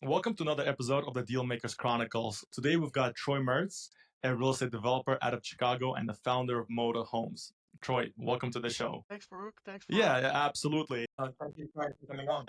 Welcome to another episode of the Dealmakers Chronicles. Today we've got Troy Mertz, a real estate developer out of Chicago and the founder of Moda Homes. Troy, welcome to the show. Thanks, Baruch. Thanks for Yeah, absolutely. thank you for coming on.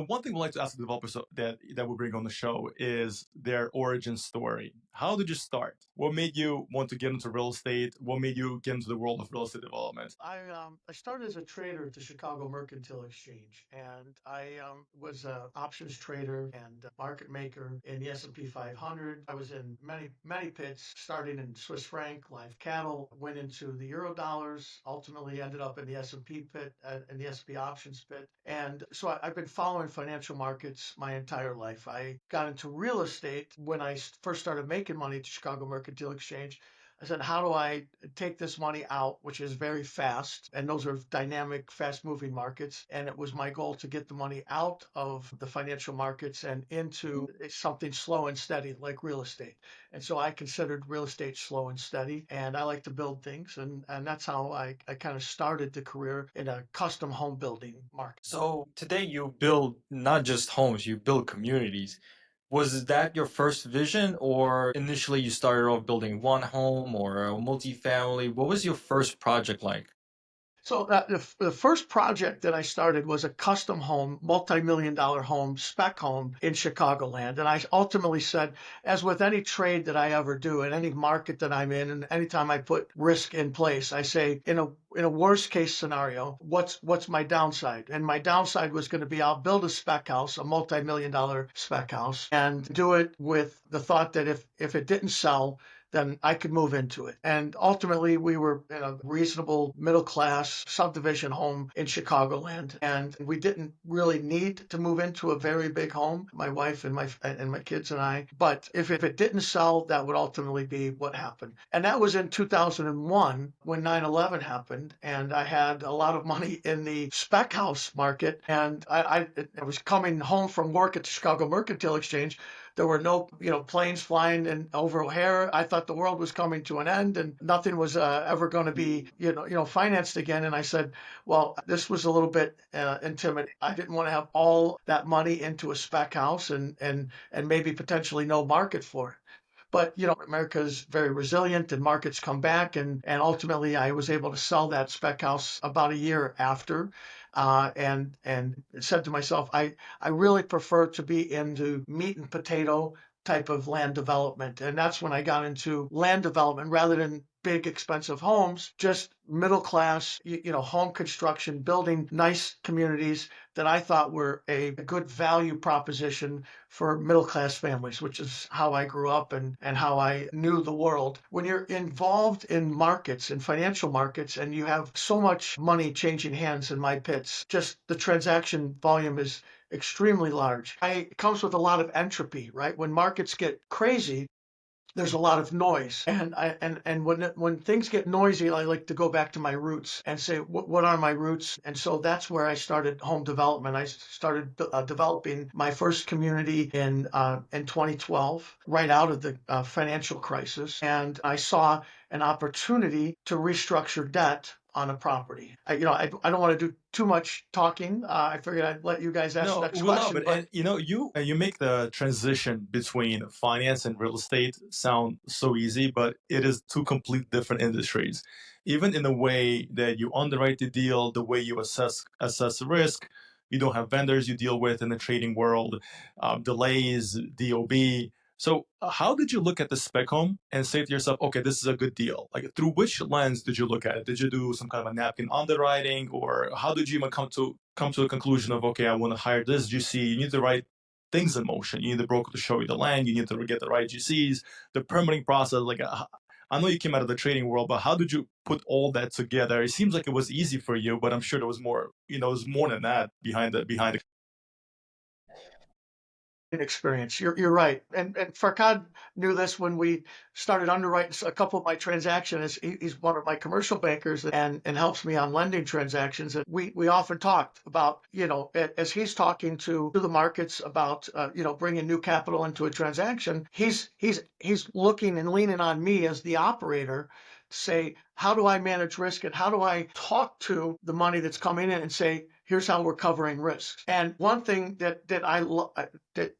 One thing we like to ask the developers that we bring on the show is their origin story. How did you start? What made you want to get into real estate? What made you get into the world of real estate development? I started as a trader at the Chicago Mercantile Exchange, and I was an options trader and a market maker in the S&P 500. I was in many pits, starting in Swiss franc, live cattle, went into the euro dollars, ultimately ended up in the S&P pit, in the S&P options pit, and so I've been following financial markets my entire life. I got into real estate when I first started making money at the Chicago Mercantile Exchange. I said, how do I take this money out, which is very fast? And those are dynamic, fast moving markets. And it was my goal to get the money out of the financial markets and into something slow and steady like real estate. And so I considered real estate slow and steady. And I like to build things. And that's how I kind of started the career in a custom home building market. So today you build not just homes, you build communities. Was that your first vision, or initially you started off building one home or a multifamily? What was your first project like? So the first project that I started was a custom home, multi-million dollar home, spec home in Chicagoland. And I ultimately said, as with any trade that I ever do, in any market that I'm in, and anytime I put risk in place, I say, in a worst case scenario, what's my downside? And my downside was going to be I'll build a spec house, a multi-million dollar spec house, and do it with the thought that if it didn't sell, then I could move into it. And ultimately, we were in a reasonable middle class subdivision home in Chicagoland, and we didn't really need to move into a very big home, my wife and my kids and I. But if it didn't sell, that would ultimately be what happened. And that was in 2001 when 9/11 happened, and I had a lot of money in the spec house market, and I was coming home from work at the Chicago Mercantile Exchange. There were no, planes flying in over O'Hare. I thought the world was coming to an end and nothing was ever going to be, financed again. And I said, well, this was a little bit intimidating. I didn't want to have all that money into a spec house and maybe potentially no market for it. But America is very resilient and markets come back, and ultimately I was able to sell that spec house about a year after, and said to myself, I really prefer to be into meat and potato type of land development, and that's when I got into land development rather than big expensive homes, just middle class, home construction, building nice communities that I thought were a good value proposition for middle class families, which is how I grew up and how I knew the world. When you're involved in markets, in financial markets, and you have so much money changing hands in my pits, just the transaction volume is extremely large. It comes with a lot of entropy, right? When markets get crazy, there's a lot of noise, and when things get noisy, I like to go back to my roots and say what are my roots. And so that's where I started home development. I started developing my first community in 2012, right out of the financial crisis, and I saw an opportunity to restructure debt on a property. I don't want to do too much talking. I figured I'd let you guys ask the No, next we love question, it. but And you make the transition between finance and real estate sound so easy, but it is two complete different industries. Even in the way that you underwrite the deal, the way you assess risk, you don't have vendors you deal with in the trading world, delays, DOB. So, how did you look at the spec home and say to yourself, okay, this is a good deal? Like, through which lens did you look at it? Did you do some kind of a napkin underwriting, or how did you even come to a conclusion of, okay, I want to hire this GC? You need the right things in motion. You need the broker to show you the land. You need to get the right GCs, the permitting process. Like, I know you came out of the trading world, but how did you put all that together? It seems like it was easy for you, but I'm sure there was more. It was more than that behind the. experience. You're right. And Farkad knew this when we started underwriting a couple of my transactions. He's one of my commercial bankers and helps me on lending transactions. And we often talked about, as he's talking to the markets about, bringing new capital into a transaction, he's looking and leaning on me as the operator to say, how do I manage risk and how do I talk to the money that's coming in and say, here's how we're covering risks. And one thing that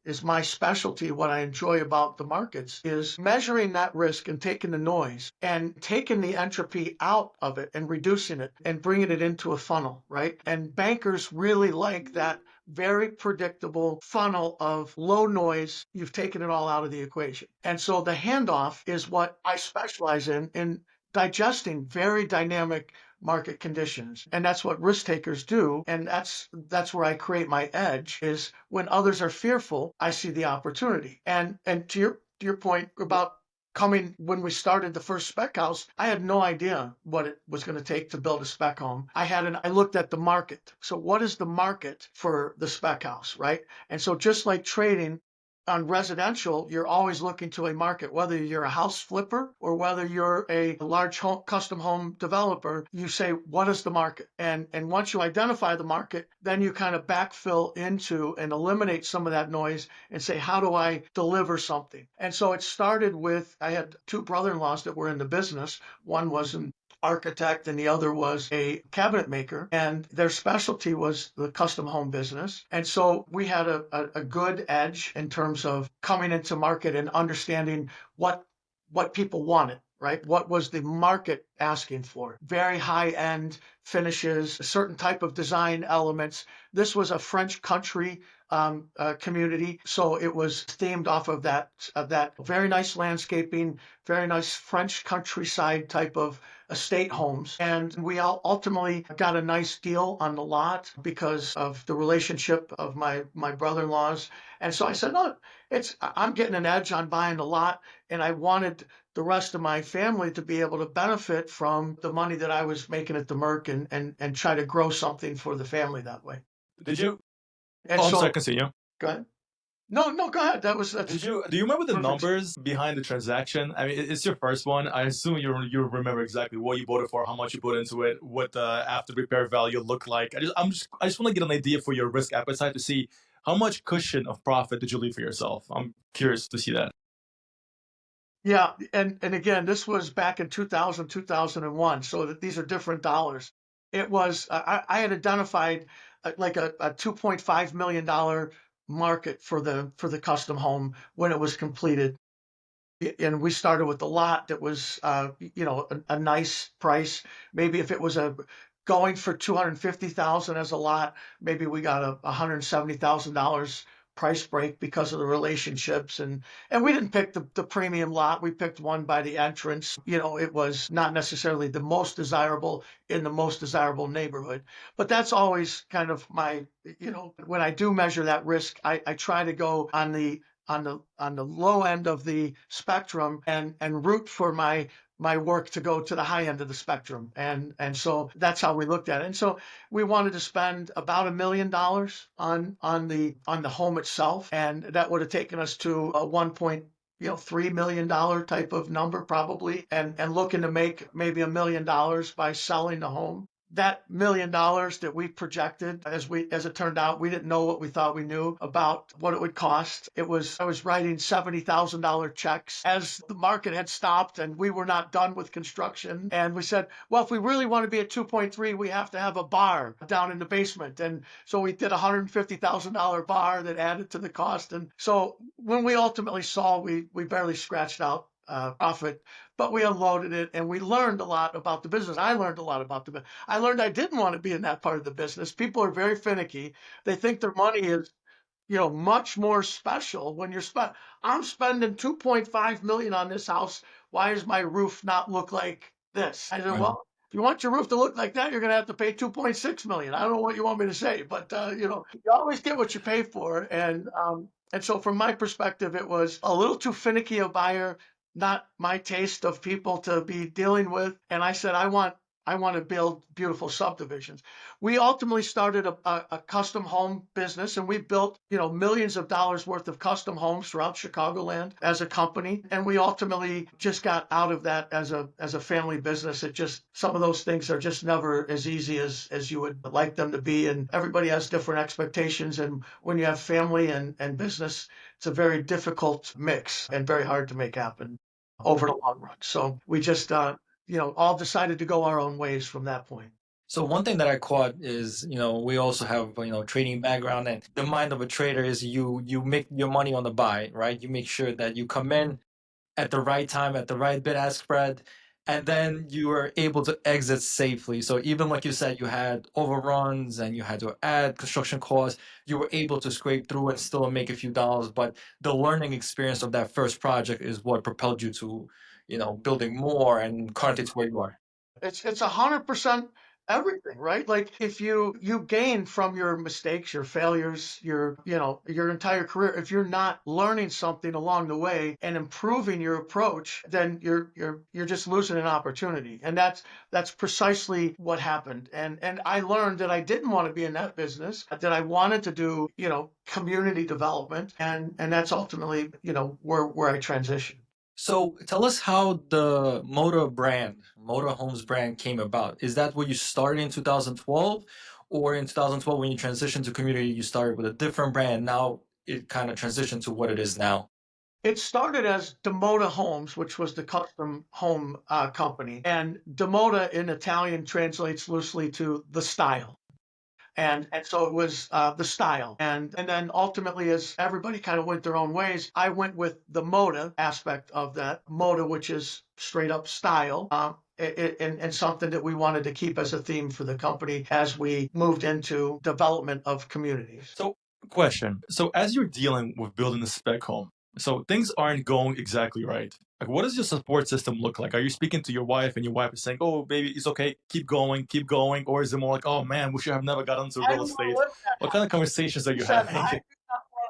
is my specialty, what I enjoy about the markets, is measuring that risk and taking the noise and taking the entropy out of it and reducing it and bringing it into a funnel, right? And bankers really like that very predictable funnel of low noise. You've taken it all out of the equation. And so the handoff is what I specialize in digesting very dynamic market conditions. And that's what risk takers do. And that's where I create my edge, is when others are fearful, I see the opportunity. And to your point about coming, when we started the first spec house, I had no idea what it was going to take to build a spec home. I looked at the market. So what is the market for the spec house, right? And so just like trading on residential, you're always looking to a market, whether you're a house flipper or whether you're a large custom home developer. You say, what is the market? And once you identify the market, then you kind of backfill into and eliminate some of that noise and say, how do I deliver something? And so it started with, I had two brother-in-laws that were in the business. One was an architect and the other was a cabinet maker, and their specialty was the custom home business. And so we had a good edge in terms of coming into market and understanding what people wanted, right? What was the market asking for? Very high-end finishes, a certain type of design elements. This was a French country community, so it was themed off of that very nice landscaping, very nice French countryside type of estate homes. And we all ultimately got a nice deal on the lot because of the relationship of my brother-in-laws. And so I said, no, I'm getting an edge on buying the lot, and I wanted the rest of my family to be able to benefit from the money that I was making at the Merc, and try to grow something for the family that way. Did you? And Oh, I'm sorry. so, Continue. go ahead. No, go ahead. That's Do you remember the perfect. numbers behind the transaction? I mean, it's your first one. I assume you remember exactly what you bought it for, how much you put into it, what the after repair value looked like. I just want to get an idea for your risk appetite to see how much cushion of profit did you leave for yourself. I'm curious to see that. Yeah, and again, this was back in 2000, 2001, so that these are different dollars. It was, I had identified like a $2.5 million market for the custom home when it was completed. And we started with the lot that was, a nice price. Maybe if it was going for 250,000 as a lot, maybe we got a $170,000 price break because of the relationships. And we didn't pick the premium lot. We picked one by the entrance. It was not necessarily the most desirable in the most desirable neighborhood. But that's always kind of my, when I do measure that risk, I try to go on the low end of the spectrum and root for my work to go to the high end of the spectrum. And so that's how we looked at it. And so we wanted to spend about $1 million on the home itself, and that would have taken us to a $3 million type of number probably, and looking to make maybe $1 million by selling the home. That $1 million that we projected, as it turned out, we didn't know what we thought we knew about what it would cost. I was writing $70,000 checks as the market had stopped and we were not done with construction. And we said, well, if we really want to be at 2.3, we have to have a bar down in the basement. And so we did a $150,000 bar that added to the cost. And so when we ultimately saw, we barely scratched out profit, but we unloaded it and we learned a lot about the business. I learned a lot about the business. I learned I didn't want to be in that part of the business. People are very finicky. They think their money is, much more special when I'm spending 2.5 million on this house. Why does my roof not look like this? I said, well, if you want your roof to look like that, you're going to have to pay 2.6 million. I don't know what you want me to say, but you always get what you pay for. And so from my perspective, it was a little too finicky a buyer, not my taste of people to be dealing with. And I said, I want to build beautiful subdivisions. We ultimately started a custom home business, and we built, millions of dollars worth of custom homes throughout Chicagoland as a company. And we ultimately just got out of that as a family business. Some of those things are just never as easy as you would like them to be. And everybody has different expectations. And when you have family and business, it's a very difficult mix and very hard to make happen over the long run. So we just, all decided to go our own ways from that point. So one thing that I caught is, we also have, trading background, and the mind of a trader is you make your money on the buy, right? You make sure that you come in at the right time, at the right bid ask spread, and then you were able to exit safely. So even like you said, you had overruns and you had to add construction costs, you were able to scrape through and still make a few dollars. But the learning experience of that first project is what propelled you to, building more and currently to where you are. It's 100% everything, right? Like if you gain from your mistakes, your failures, your entire career. If you're not learning something along the way and improving your approach, then you're just losing an opportunity. And that's precisely what happened. And I learned that I didn't want to be in that business, that I wanted to do, community development, and that's ultimately, where I transitioned. So tell us how the Moda Homes brand came about. Is that what you started in 2012? Or in 2012, when you transitioned to community, you started with a different brand. Now it kind of transitioned to what it is now. It started as Moda Homes, which was the custom home company. And Moda in Italian translates loosely to the style. And so it was the style. And then ultimately, as everybody kind of went their own ways, I went with the Moda aspect of that. Moda, which is straight up style. And something that we wanted to keep as a theme for the company as we moved into development of communities. So, question. So, as you're dealing with building a spec home, so things aren't going exactly right. Like, what does your support system look like? Are you speaking to your wife and your wife is saying, "Oh, baby, it's okay, keep going," or is it more like, "Oh man, we should have never got into I real don't want to estate"? live that What kind life. of conversations are She you said, having? I do not want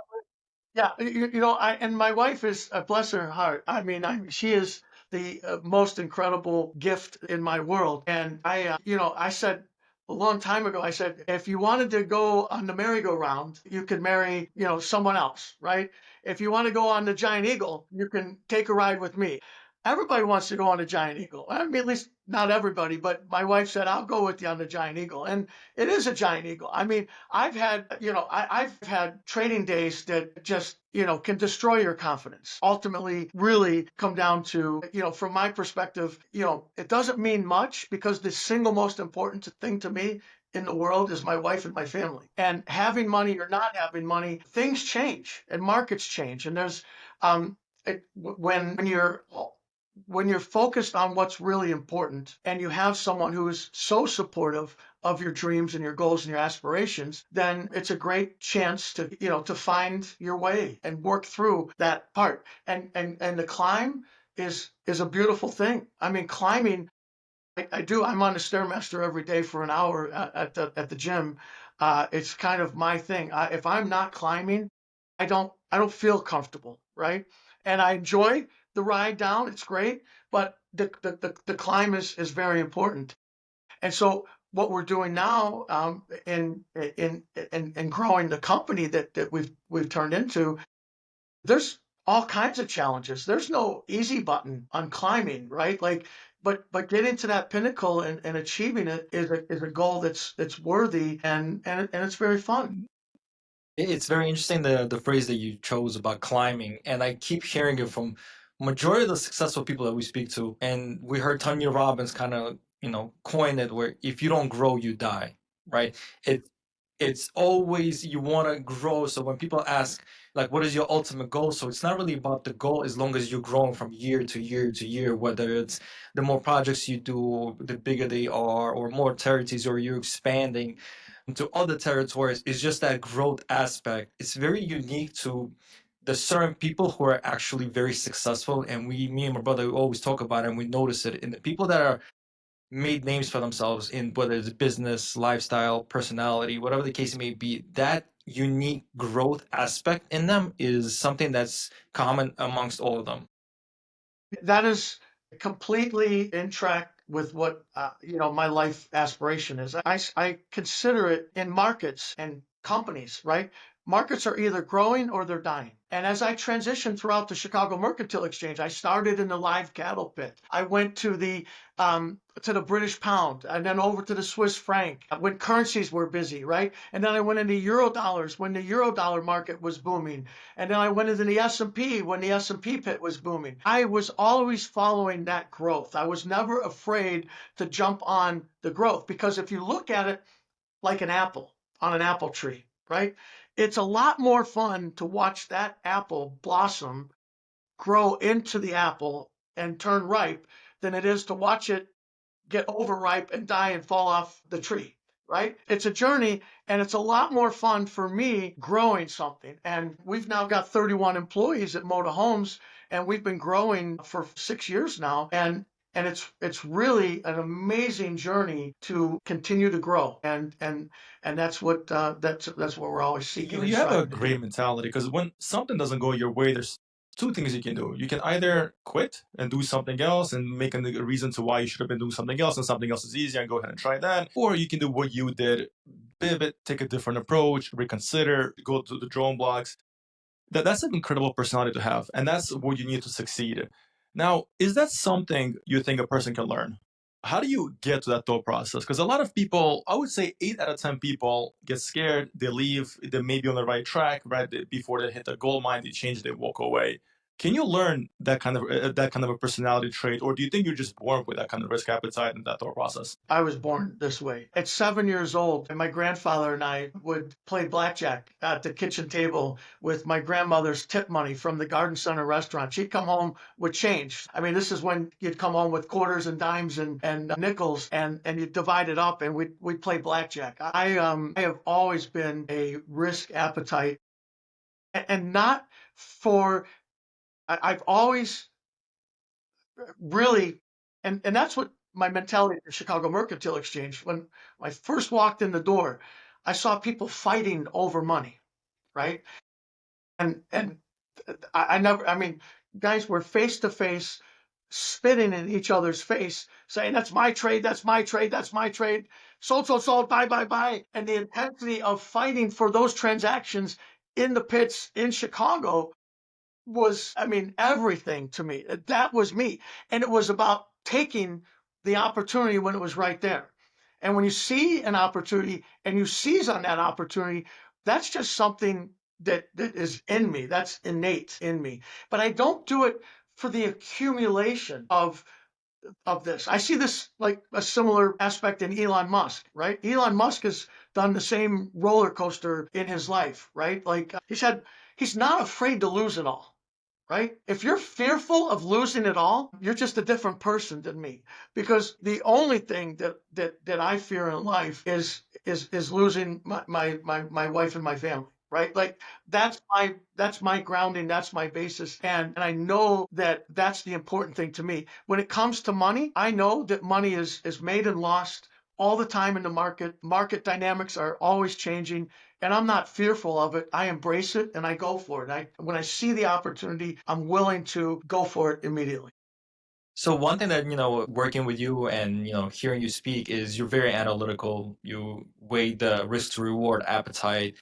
to live. Yeah, I and my wife is bless her heart. I mean, she is the most incredible gift in my world. And I said a long time ago, I said, if you wanted to go on the merry-go-round, you could marry, someone else, right? If you want to go on the Giant Eagle, you can take a ride with me. Everybody wants to go on the Giant Eagle. I mean, at least not everybody, but my wife said, I'll go with you on the Giant Eagle. And it is a Giant Eagle. I mean, I've had trading days that just, can destroy your confidence. Ultimately, really come down to, from my perspective, it doesn't mean much because the single most important thing to me in the world is my wife and my family. And having money or not having money, things change and markets change. And there's, when you're focused on what's really important and you have someone who is so supportive of your dreams and your goals and your aspirations, then it's a great chance to, to find your way and work through that part. And the climb is a beautiful thing. I mean, climbing, I'm on the Stairmaster every day for an hour at the gym. It's kind of my thing. If I'm not climbing, I don't feel comfortable, right? And I enjoy the ride down. It's great, but the climb is very important. And so what we're doing now, in growing the company that we've turned into, there's all kinds of challenges. There's no easy button on climbing, right? Like, but getting to that pinnacle and achieving it is a goal that's worthy and it's very fun. It's very interesting the phrase that you chose about climbing, and I keep hearing it from majority of the successful people that we speak to. And we heard Tony Robbins kind of coin it where if you don't grow, you die, right? It it's always you want to grow. So when people ask like, what is your ultimate goal? So it's not really about the goal as long as you're growing from year to year to year, whether it's the more projects you do, the bigger they are, or more territories, or you're expanding to other territories. It's just that growth aspect. It's very unique to the certain people who are actually very successful. And me and my brother, we always talk about it and we notice it in the people that are made names for themselves in whether it's business, lifestyle, personality, whatever the case may be. That unique growth aspect in them is something that's common amongst all of them. That is completely in track with what my life aspiration is. I consider it in markets and companies, right? Markets are either growing or they're dying. And as I transitioned throughout the Chicago Mercantile Exchange, I started in the live cattle pit. I went to the British pound and then over to the Swiss franc when currencies were busy, right? And then I went into euro dollars when the euro dollar market was booming. And then I went into the S&P when the S&P pit was booming. I was always following that growth. I was never afraid to jump on the growth, because if you look at it like an apple on an apple tree, right? It's a lot more fun to watch that apple blossom, grow into the apple, and turn ripe than it is to watch it get overripe and die and fall off the tree, right? It's a journey, and it's a lot more fun for me growing something. And we've now got 31 employees at Moda Homes, and we've been growing for 6 years now. And it's really an amazing journey to continue to grow, and that's what we're always seeking. You and have a striving to great do. mentality, because when something doesn't go your way, there's two things you can do. You can either quit and do something else and make a reason to why you should have been doing something else, and something else is easier, and go ahead and try that. Or you can do what you did, pivot, take a different approach, reconsider, go to the drawing blocks. That's an incredible personality to have, and that's what you need to succeed. Now, is that something you think a person can learn? How do you get to that thought process? Because a lot of people, I would say 8 out of 10 people get scared, they leave, they may be on the right track, right? Before they hit the gold mine, they change, they walk away. Can you learn that kind of a personality trait, or do you think you're just born with that kind of risk appetite and that thought process? I was born this way. At 7 years old, and my grandfather and I would play blackjack at the kitchen table with my grandmother's tip money from the Garden Center restaurant. She'd come home with change. I mean, this is when you'd come home with quarters and dimes and nickels, and you'd divide it up, and we'd play blackjack. I have always been a risk appetite, and not for. I've always really, and that's what my mentality at the Chicago Mercantile Exchange. When I first walked in the door, I saw people fighting over money, right? And I never, I mean, guys were face to face, spitting in each other's face, saying, "That's my trade, that's my trade, that's my trade, sold, sold, sold, buy, buy, buy." And the intensity of fighting for those transactions in the pits in Chicago was, I mean, everything to me. That was me. And it was about taking the opportunity when it was right there. And when you see an opportunity and you seize on that opportunity, that's just something that is in me. That's innate in me. But I don't do it for the accumulation of this. I see this like a similar aspect in Elon Musk, right? Elon Musk has done the same roller coaster in his life, right? Like he's not afraid to lose it all, right? If you're fearful of losing it all, you're just a different person than me. Because the only thing that I fear in life is losing my wife and my family, right? Like that's my grounding, that's my basis, and I know that that's the important thing to me. When it comes to money, I know that money is made and lost all the time in the market. Market dynamics are always changing, and I'm not fearful of it. I embrace it and I go for it. When I see the opportunity, I'm willing to go for it immediately. So one thing that, working with you and, hearing you speak is you're very analytical. You weigh the risk to reward appetite.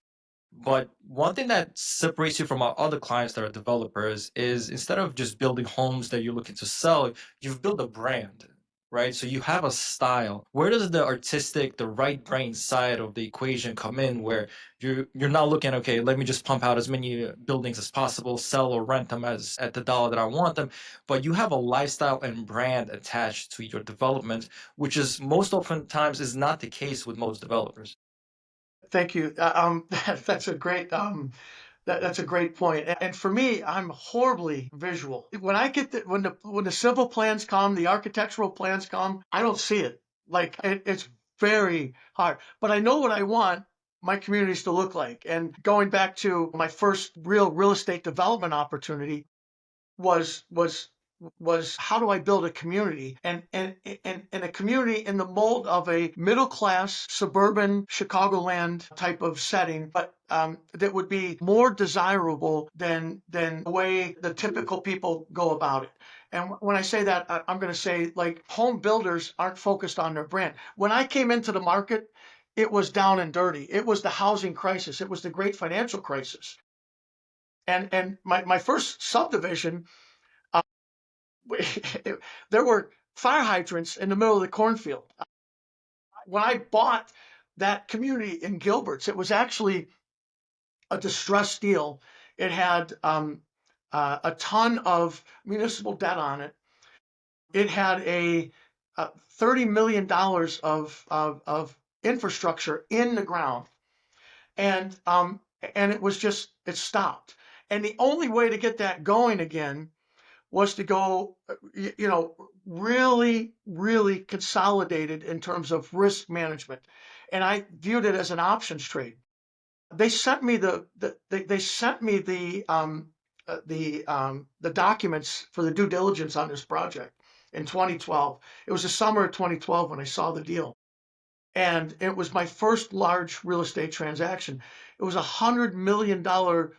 But one thing that separates you from our other clients that are developers is instead of just building homes that you're looking to sell, you've built a brand, right? So you have a style. Where does the artistic, the right brain side of the equation come in where you're not looking, okay, let me just pump out as many buildings as possible, sell or rent them as at the dollar that I want them, but you have a lifestyle and brand attached to your development, which is most oftentimes is not the case with most developers. Thank you. That's a great that's a great point. And for me, I'm horribly visual. When I get when the civil plans come, the architectural plans come, I don't see it. Like it's very hard. But I know what I want my communities to look like. And going back to my first real estate development opportunity was was was how do I build a community and a community in the mold of a middle class suburban Chicagoland type of setting, but that would be more desirable than the way the typical people go about it. And when I say that, I'm going to say like home builders aren't focused on their brand. When I came into the market, it was down and dirty. It was the housing crisis. It was the great financial crisis. And my first subdivision, uh, there were fire hydrants in the middle of the cornfield. When I bought that community in Gilbert's, it was actually a distressed deal. It had a ton of municipal debt on it. It had a $30 million of infrastructure in the ground, and it stopped. And the only way to get that going again was to go, really, really consolidated in terms of risk management. And I viewed it as an options trade. They sent me the documents for the due diligence on this project in 2012. It was the summer of 2012 when I saw the deal. And it was my first large real estate transaction. It was $100 million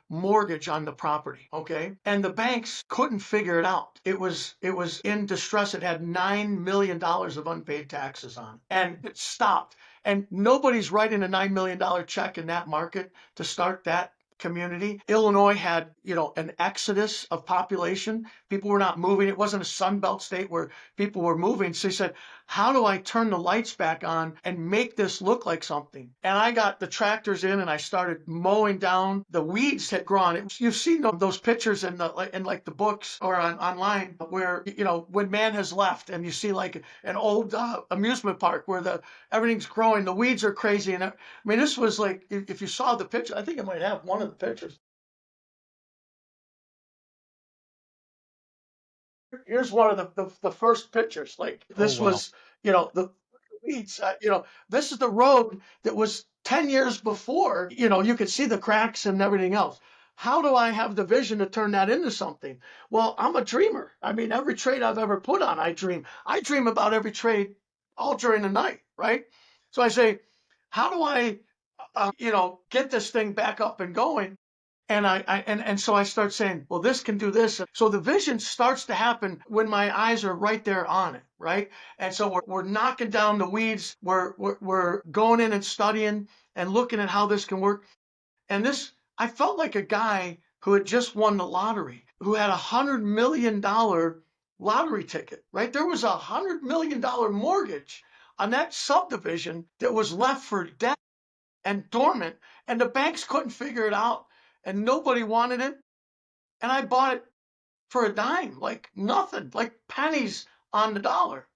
mortgage on the property. Okay. And the banks couldn't figure it out. It was in distress. It had $9 million of unpaid taxes on it. And it stopped. And nobody's writing a $9 million check in that market to start that community. Illinois had, an exodus of population. People were not moving. It wasn't a Sun Belt state where people were moving. So he said, how do I turn the lights back on and make this look like something? And I got the tractors in and I started mowing down. The weeds had grown. You've seen those pictures in like the books or online where, when man has left and you see like an old amusement park where everything's growing, the weeds are crazy. And this was like, if you saw the picture, I think I might have one of the pictures. Here's one of the first pictures. Like this wow. was, the weeds. This is the road that was 10 years before. You could see the cracks and everything else. How do I have the vision to turn that into something? Well, I'm a dreamer. Every trade I've ever put on, I dream. I dream about every trade all during the night, right? So I say, how do I, get this thing back up and going? And so I start saying, well, this can do this. So the vision starts to happen when my eyes are right there on it, right? And so we're knocking down the weeds. We're going in and studying and looking at how this can work. And I felt like a guy who had just won the lottery, who had $100 million lottery ticket, right? There was $100 million mortgage on that subdivision that was left for debt and dormant, and the banks couldn't figure it out. And nobody wanted it. And I bought it for a dime, like nothing, like pennies on the dollar.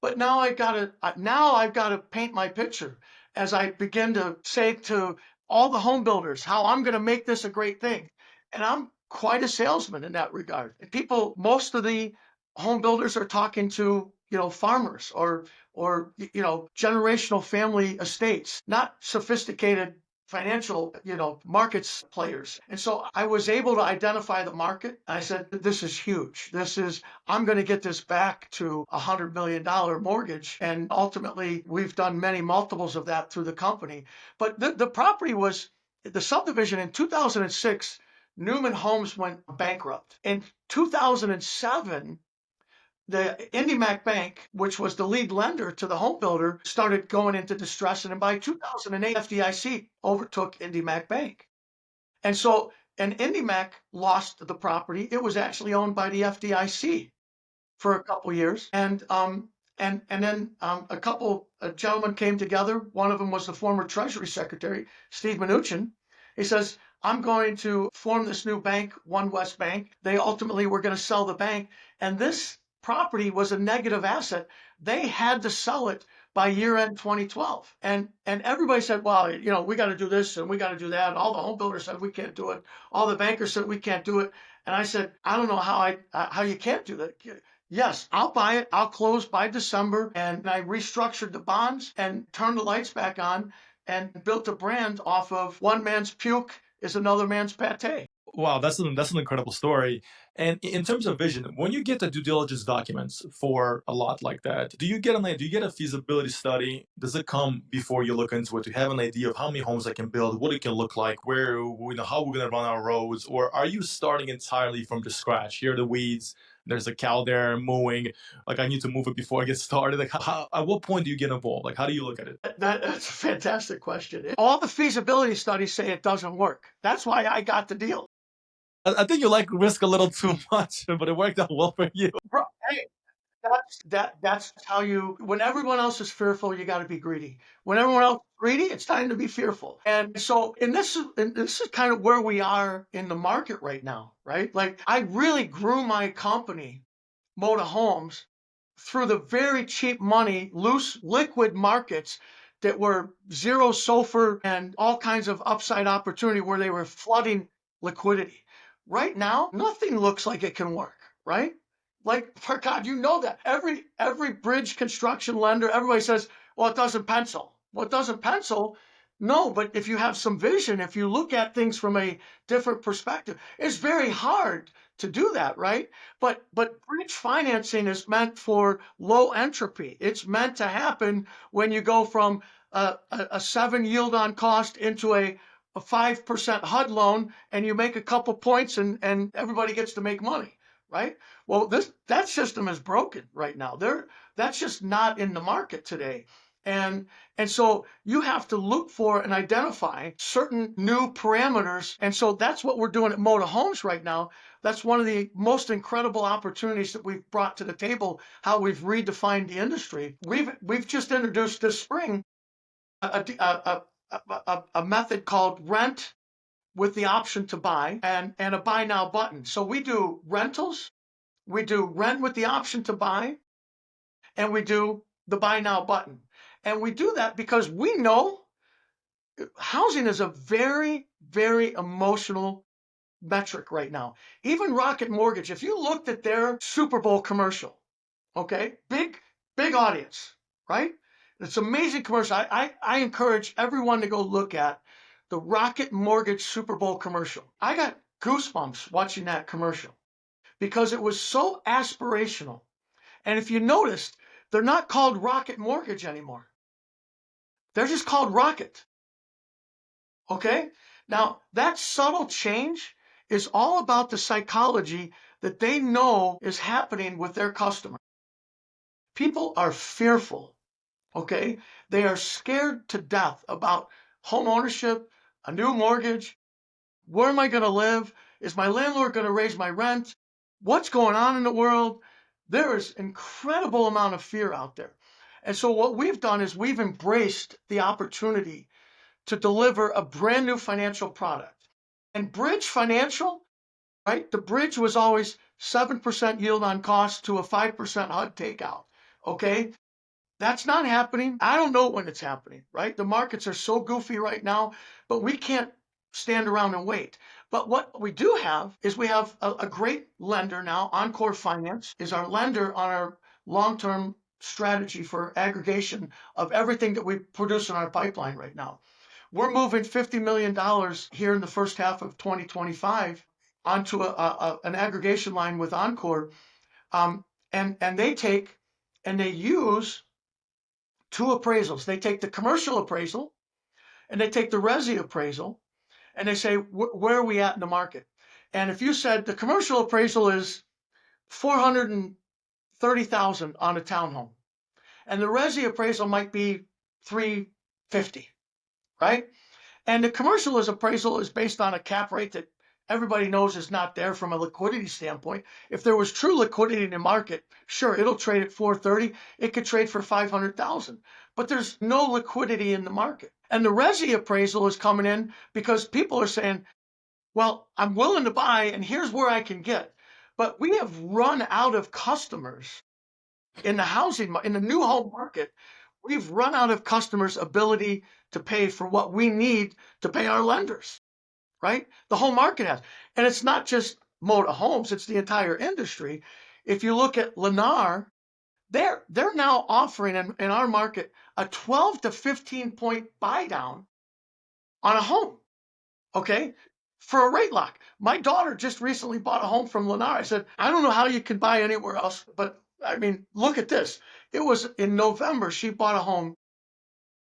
But now I've got to paint my picture as I begin to say to all the home builders how I'm going to make this a great thing. And I'm quite a salesman in that regard. Most of the home builders are talking to, farmers or generational family estates, not sophisticated financial, markets players. And so I was able to identify the market. I said, this is huge. I'm going to get this back to $100 million mortgage. And ultimately, we've done many multiples of that through the company. But the property was the subdivision in 2006. Newman Homes went bankrupt. In 2007, the IndyMac Bank, which was the lead lender to the home builder, started going into distress. And by 2008, FDIC overtook IndyMac Bank. And IndyMac lost the property. It was actually owned by the FDIC for a couple years. And then a gentlemen came together. One of them was the former Treasury Secretary, Steve Mnuchin. He says, I'm going to form this new bank, One West Bank. They ultimately were going to sell the bank. And this property was a negative asset. They had to sell it by year end 2012. And everybody said, well, we got to do this and we got to do that. And all the home builders said we can't do it. All the bankers said we can't do it. And I said, I don't know how you can't do that. Yes, I'll buy it. I'll close by December. And I restructured the bonds and turned the lights back on and built a brand off of one man's puke is another man's pate. Wow, that's an incredible story. And in terms of vision, when you get the due diligence documents for a lot like that, do you get a feasibility study? Does it come before you look into it to have an idea of how many homes I can build, what it can look like, how we're going to run our roads, or are you starting entirely from the scratch? Here are the weeds. there's a cow there mooing, like I need to move it before I get started. Like at what point do you get involved? Like how do you look at it? That's a fantastic question. All the feasibility studies say it doesn't work. That's why I got the deal. I think you like risk a little too much, but it worked out well for you. Bro, hey, that's how you, when everyone else is fearful, you got to be greedy. When everyone else is greedy, it's time to be fearful. And so, this is kind of where we are in the market right now, right? Like I really grew my company, Moda Homes, through the very cheap money, loose liquid markets that were zero SOFR and all kinds of upside opportunity where they were flooding liquidity. Right now, nothing looks like it can work, right? Like, for God, you know that. Every bridge construction lender, everybody says, well, it doesn't pencil. Well, it doesn't pencil. No, but if you have some vision, if you look at things from a different perspective, it's very hard to do that, right? But bridge financing is meant for low entropy. It's meant to happen when you go from a 7 yield on cost into a 5% HUD loan, and you make a couple points and everybody gets to make money, right? Well, that system is broken right now. That's just not in the market today. And so you have to look for and identify certain new parameters. And so that's what we're doing at Moda Homes right now. That's one of the most incredible opportunities that we've brought to the table, how we've redefined the industry. We've just introduced this spring a method called rent with the option to buy and a buy now button. So we do rentals, we do rent with the option to buy, and we do the buy now button. And we do that because we know housing is a very, very emotional metric right now. Even Rocket Mortgage, if you looked at their Super Bowl commercial, okay, big audience, right? It's an amazing commercial. I encourage everyone to go look at the Rocket Mortgage Super Bowl commercial. I got goosebumps watching that commercial because it was so aspirational. And if you noticed, they're not called Rocket Mortgage anymore. They're just called Rocket. Okay? Now, that subtle change is all about the psychology that they know is happening with their customer. People are fearful. Okay? They are scared to death about home ownership, a new mortgage. Where am I going to live? Is my landlord going to raise my rent? What's going on in the world? There is incredible amount of fear out there. And so what we've done is we've embraced the opportunity to deliver a brand new financial product. And Bridge Financial, right? The bridge was always 7% yield on cost to a 5% HUD takeout. Okay? That's not happening. I don't know when it's happening, right? The markets are so goofy right now, but we can't stand around and wait. But what we do have is we have a great lender now. Encore Finance is our lender on our long-term strategy for aggregation of everything that we produce in our pipeline right now. We're moving $50 million here in the first half of 2025 onto an aggregation line with Encore. And they take and they use two appraisals. They take the commercial appraisal and they take the resi appraisal and they say, where are we at in the market? And if you said the commercial appraisal is 430,000 on a townhome and the resi appraisal might be 350, right? And the commercial appraisal is based on a cap rate that everybody knows is not there from a liquidity standpoint. If there was true liquidity in the market, sure, it'll trade at 430. It could trade for 500,000, but there's no liquidity in the market. And the resi appraisal is coming in because people are saying, well, I'm willing to buy and here's where I can get. But we have run out of customers in the new home market. We've run out of customers' ability to pay for what we need to pay our lenders, right? The whole market has. And it's not just Moda Homes, it's the entire industry. If you look at Lennar, they're now offering in our market a 12 to 15 point buy down on a home, okay, for a rate lock. My daughter just recently bought a home from Lennar. I said, I don't know how you can buy anywhere else, but I mean, look at this. It was in November, she bought a home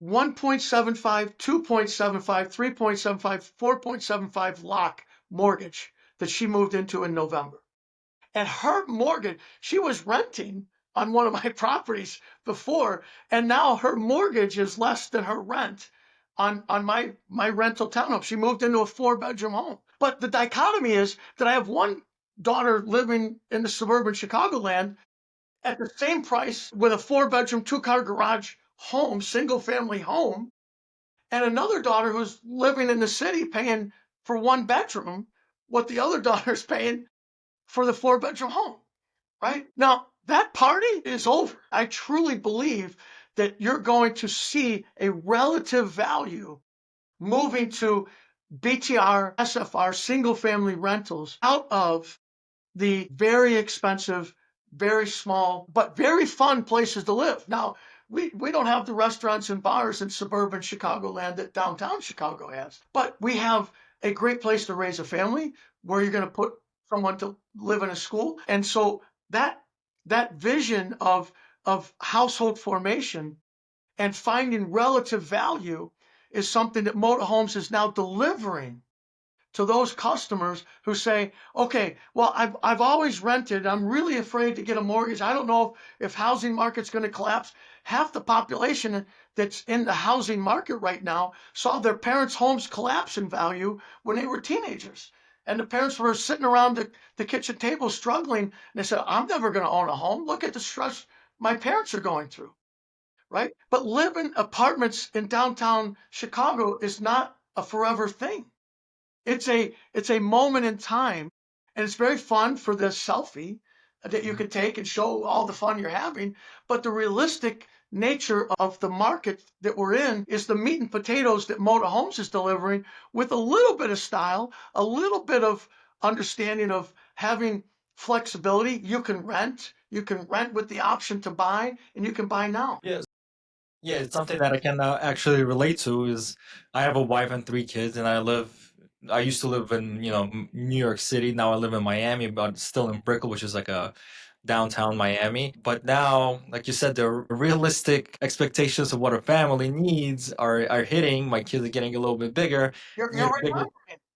1.75, 2.75, 3.75, 4.75 lock mortgage that she moved into in November. And her mortgage, she was renting on one of my properties before, and now her mortgage is less than her rent on my rental townhome. She moved into a 4-bedroom home. But the dichotomy is that I have one daughter living in the suburban Chicagoland at the same price with a 4-bedroom, 2-car garage home, single family home, and another daughter who's living in the city paying for 1 bedroom what the other daughter's paying for the 4-bedroom home, right? Now, that party is over. I truly believe that you're going to see a relative value moving to BTR, SFR, single family rentals out of the very expensive, very small, but very fun places to live. Now, we don't have the restaurants and bars in suburban Chicagoland that downtown Chicago has, but we have a great place to raise a family where you're going to put someone to live in a school. And so that vision of household formation and finding relative value is something that Moda Homes is now delivering to those customers who say, okay, well, I've always rented. I'm really afraid to get a mortgage. I don't know if housing market's going to collapse. Half the population that's in the housing market right now saw their parents' homes collapse in value when they were teenagers. And the parents were sitting around the kitchen table struggling. And they said, I'm never going to own a home. Look at the stress my parents are going through, right? But living apartments in downtown Chicago is not a forever thing. It's a moment in time, and it's very fun for the selfie that you can take and show all the fun you're having. But the realistic nature of the market that we're in is the meat and potatoes that Moda Homes is delivering with a little bit of style, a little bit of understanding of having flexibility. You can rent with the option to buy, and you can buy now. Yes. Yeah, it's something that I can actually relate to is I have a wife and 3 kids, and I used to live in, New York City. Now I live in Miami, but still in Brickell, which is like a downtown Miami. But now, like you said, the realistic expectations of what a family needs are hitting. My kids are getting a little bit bigger. You're Need a bigger. remembering,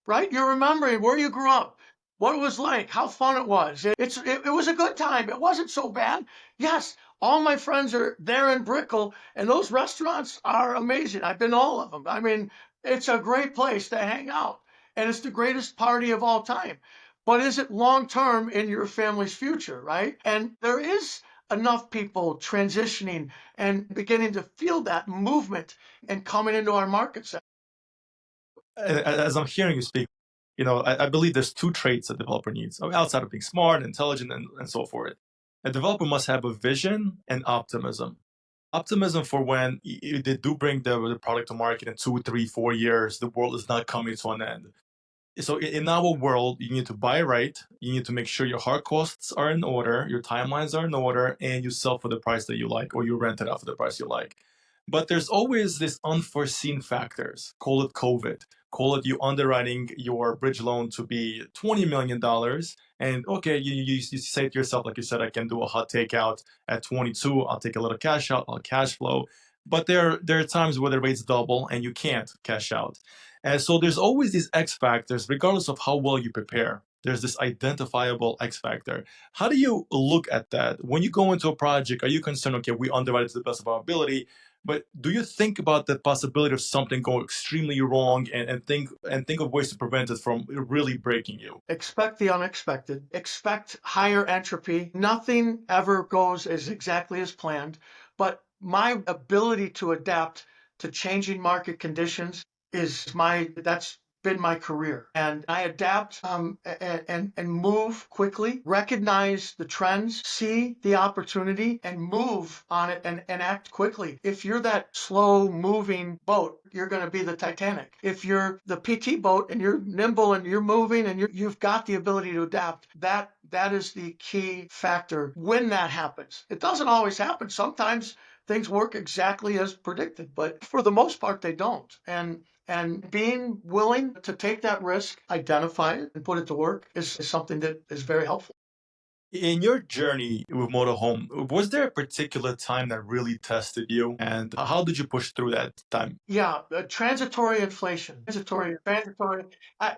right? You're remembering where you grew up, what it was like, how fun it was. It was a good time. It wasn't so bad. Yes, all my friends are there in Brickell, and those restaurants are amazing. I've been to all of them. I mean, it's a great place to hang out, and it's the greatest party of all time. But is it long term in your family's future, right? And there is enough people transitioning and beginning to feel that movement and coming into our markets. As I'm hearing you speak, I believe there's two traits a developer needs outside of being smart, intelligent, and so forth. A developer must have a vision and optimism. Optimism for when they do bring the product to market in 2, 3, 4 years, the world is not coming to an end. So in our world, you need to buy right. You need to make sure your hard costs are in order, your timelines are in order, and you sell for the price that you like, or you rent it out for the price you like. But there's always this unforeseen factors. Call it COVID. Call it you underwriting your bridge loan to be $20 million. And okay, you say to yourself, like you said, I can do a hot takeout at 22. I'll take a little cash out. I'll cash flow. But there are times where the rates double and you can't cash out. And so there's always these X factors, regardless of how well you prepare. There's this identifiable X factor. How do you look at that? When you go into a project, are you concerned, okay, we underwrite it to the best of our ability, but do you think about the possibility of something going extremely wrong and think of ways to prevent it from really breaking you? Expect the unexpected. Expect higher entropy. Nothing ever goes as exactly as planned, but my ability to adapt to changing market conditions that's been my career. And I adapt and move quickly, recognize the trends, see the opportunity, and move on it and act quickly. If you're that slow moving boat, you're going to be the Titanic. If you're the PT boat and you're nimble and you're moving and you've got the ability to adapt, that is the key factor when that happens. It doesn't always happen. Sometimes things work exactly as predicted, but for the most part, they don't. And being willing to take that risk, identify it, and put it to work is something that is very helpful. In your journey with Moto Home, was there a particular time that really tested you, and how did you push through that time? Yeah, transitory inflation, transitory. I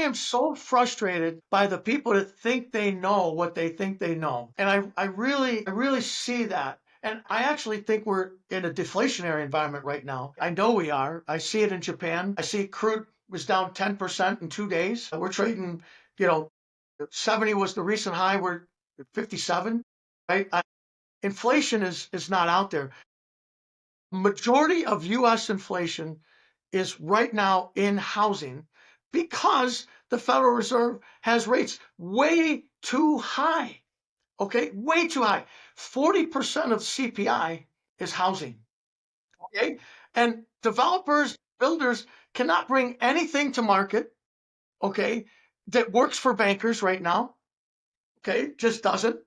am so frustrated by the people that think they know what they think they know. And I really see that. And I actually think we're in a deflationary environment right now. I know we are. I see it in Japan. I see crude was down 10% in 2 days. We're trading, you know, 70 was the recent high. We're at 57, right? Inflation is not out there. Majority of US inflation is right now in housing because the Federal Reserve has rates way too high. Okay, way too high. 40% of CPI is housing. Okay, and developers, builders cannot bring anything to market. Okay, that works for bankers right now. Okay, just doesn't,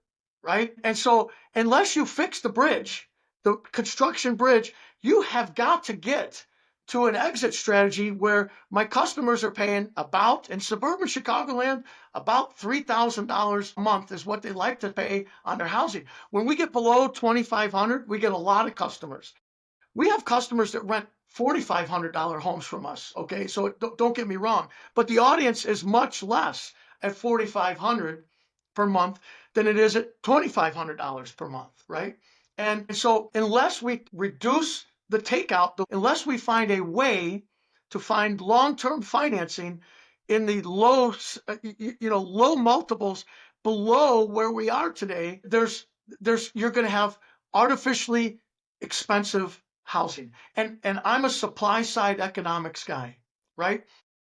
right? And so unless you fix the bridge, the construction bridge, you have got to get to an exit strategy where my customers are paying about, in suburban Chicagoland, about $3,000 a month is what they like to pay on their housing. When we get below 2,500, we get a lot of customers. We have customers that rent $4,500 homes from us. Okay, so don't get me wrong, but the audience is much less at 4,500 per month than it is at $2,500 per month, right? And so unless we reduce the takeout, unless we find a way to find long-term financing in the low multiples below where we are today, you're going to have artificially expensive housing. And I'm a supply side economics guy, right?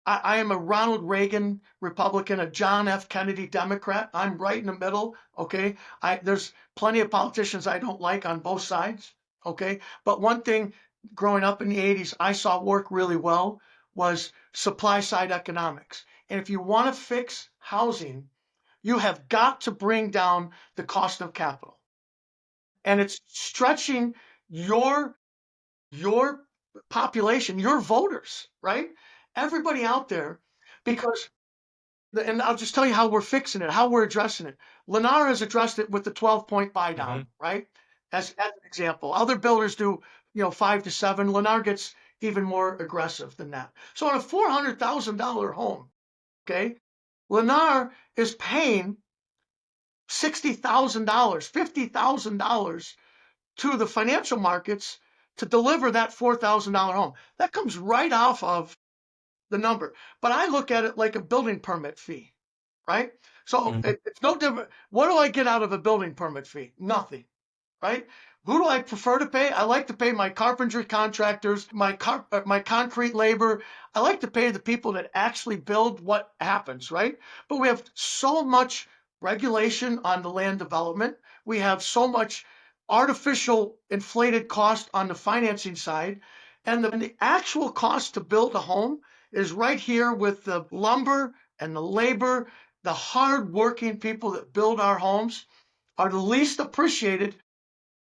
I am a Ronald Reagan Republican, a John F. Kennedy Democrat. I'm right in the middle. Okay. There's plenty of politicians I don't like on both sides. Okay. But one thing growing up in the 80s, I saw work really well was supply side economics. And if you want to fix housing, you have got to bring down the cost of capital. And it's stretching your your population, your voters, right? Everybody out there, because, and I'll just tell you how we're fixing it, how we're addressing it. Lennar has addressed it with the 12-point buy down, right? As an example. Other builders do, 5 to 7. Lennar gets even more aggressive than that. So on a $400,000 home, okay, Lennar is paying $60,000, $50,000 to the financial markets to deliver that $4,000 home. That comes right off of the number. But I look at it like a building permit fee, right? So it's no different. What do I get out of a building permit fee? Nothing, right? Who do I prefer to pay? I like to pay my carpentry contractors, my concrete labor. I like to pay the people that actually build what happens, right? But we have so much regulation on the land development. We have so much artificial inflated cost on the financing side. And the actual cost to build a home is right here with the lumber and the labor. The hard-working people that build our homes are the least appreciated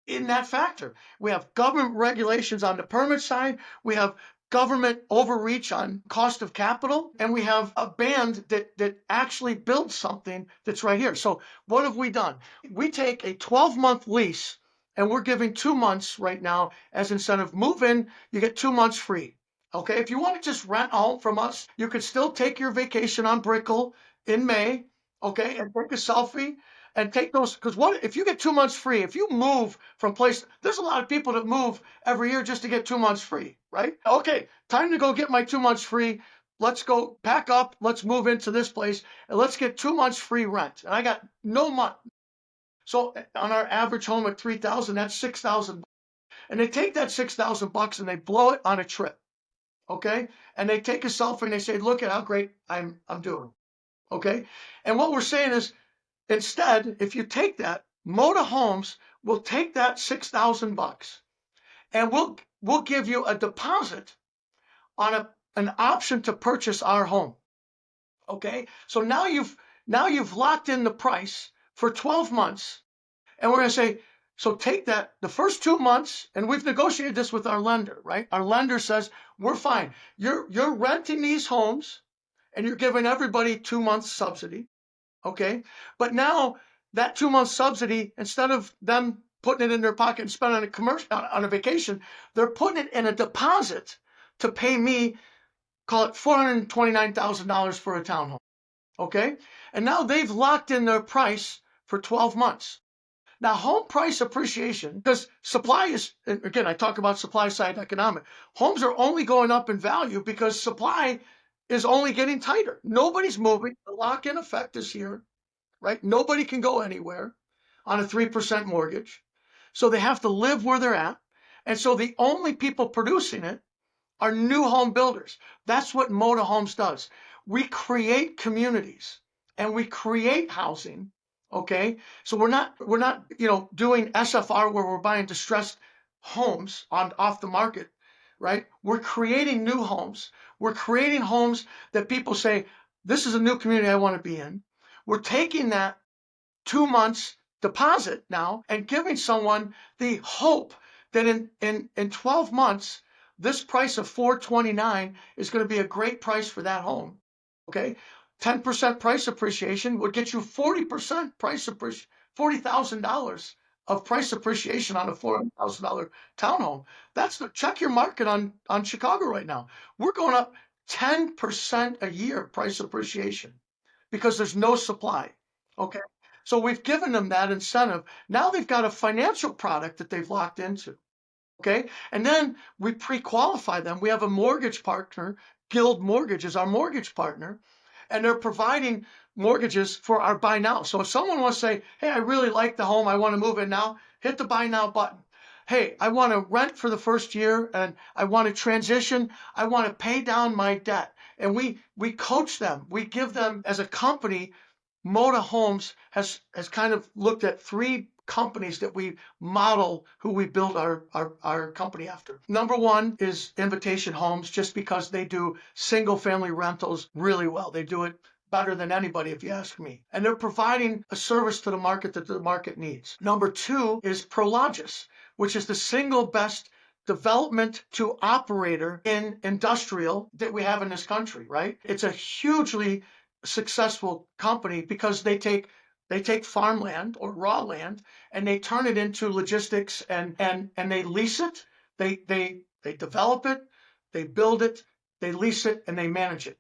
in that factor. We have government regulations on the permit side. We have government overreach on cost of capital, and we have a band that actually builds something that's right here. So what have we done? We take a 12-month lease, and we're giving 2 months right now as incentive. Move in, you get 2 months free. Okay, if you want to just rent a home from us, you could still take your vacation on Brickell in May, okay, and take a selfie and take those, because what if you get 2 months free? If you move from place, there's a lot of people that move every year just to get 2 months free, right? Okay, time to go get my 2 months free. Let's go pack up. Let's move into this place and let's get 2 months free rent. And I got no money. So on our average home at 3,000, that's 6,000. And they take that 6,000 bucks and they blow it on a trip. Okay, and they take a selfie and they say, "Look at how great I'm doing." Okay, and what we're saying is, instead, if you take that, Moda Homes will take that 6,000 bucks, and we'll give you a deposit on an option to purchase our home. Okay, so now you've locked in the price for 12 months, and we're going to say, so take that the first 2 months, and we've negotiated this with our lender, right? Our lender says, we're fine. You're renting these homes, and you're giving everybody 2 months subsidy. Okay. But now that 2 month subsidy, instead of them putting it in their pocket and spending on a commercial on a vacation, they're putting it in a deposit to pay me, call it $429,000 for a townhome. Okay. And now they've locked in their price for 12 months. Now, home price appreciation, because supply is, again, I talk about supply side economic. Homes are only going up in value because supply is only getting tighter. Nobody's moving. The lock in effect is here, right? Nobody can go anywhere on a 3% mortgage. So they have to live where they're at. And so the only people producing it are new home builders. That's what Moda Homes does. We create communities and we create housing. Okay. So we're not, doing SFR where we're buying distressed homes off the market, right? We're creating new homes. We're creating homes that people say, this is a new community I want to be in. We're taking that 2 months deposit now and giving someone the hope that in 12 months, this price of $429 is going to be a great price for that home. Okay. 10% price appreciation would get you 40% price appreciation, $40,000 of price appreciation on a $400,000 townhome. Check your market on Chicago right now. We're going up 10% a year price appreciation because there's no supply. Okay. So we've given them that incentive. Now they've got a financial product that they've locked into. Okay. And then we pre-qualify them. We have a mortgage partner. Guild Mortgage is our mortgage partner, and they're providing mortgages for our buy now. So if someone wants to say, hey, I really like the home, I want to move in now, hit the buy now button. Hey, I want to rent for the first year and I want to transition. I want to pay down my debt. And we coach them. We give them, as a company, Moda Homes has kind of looked at 3 companies that we model who we build our company after. Number 1 is Invitation Homes, just because they do single family rentals really well. They do it better than anybody, if you ask me. And they're providing a service to the market that the market needs. Number 2 is Prologis, which is the single best development to operator in industrial that we have in this country, right? It's a hugely successful company because they take farmland or raw land and they turn it into logistics and they lease it, they develop it, they build it, they lease it, and they manage it.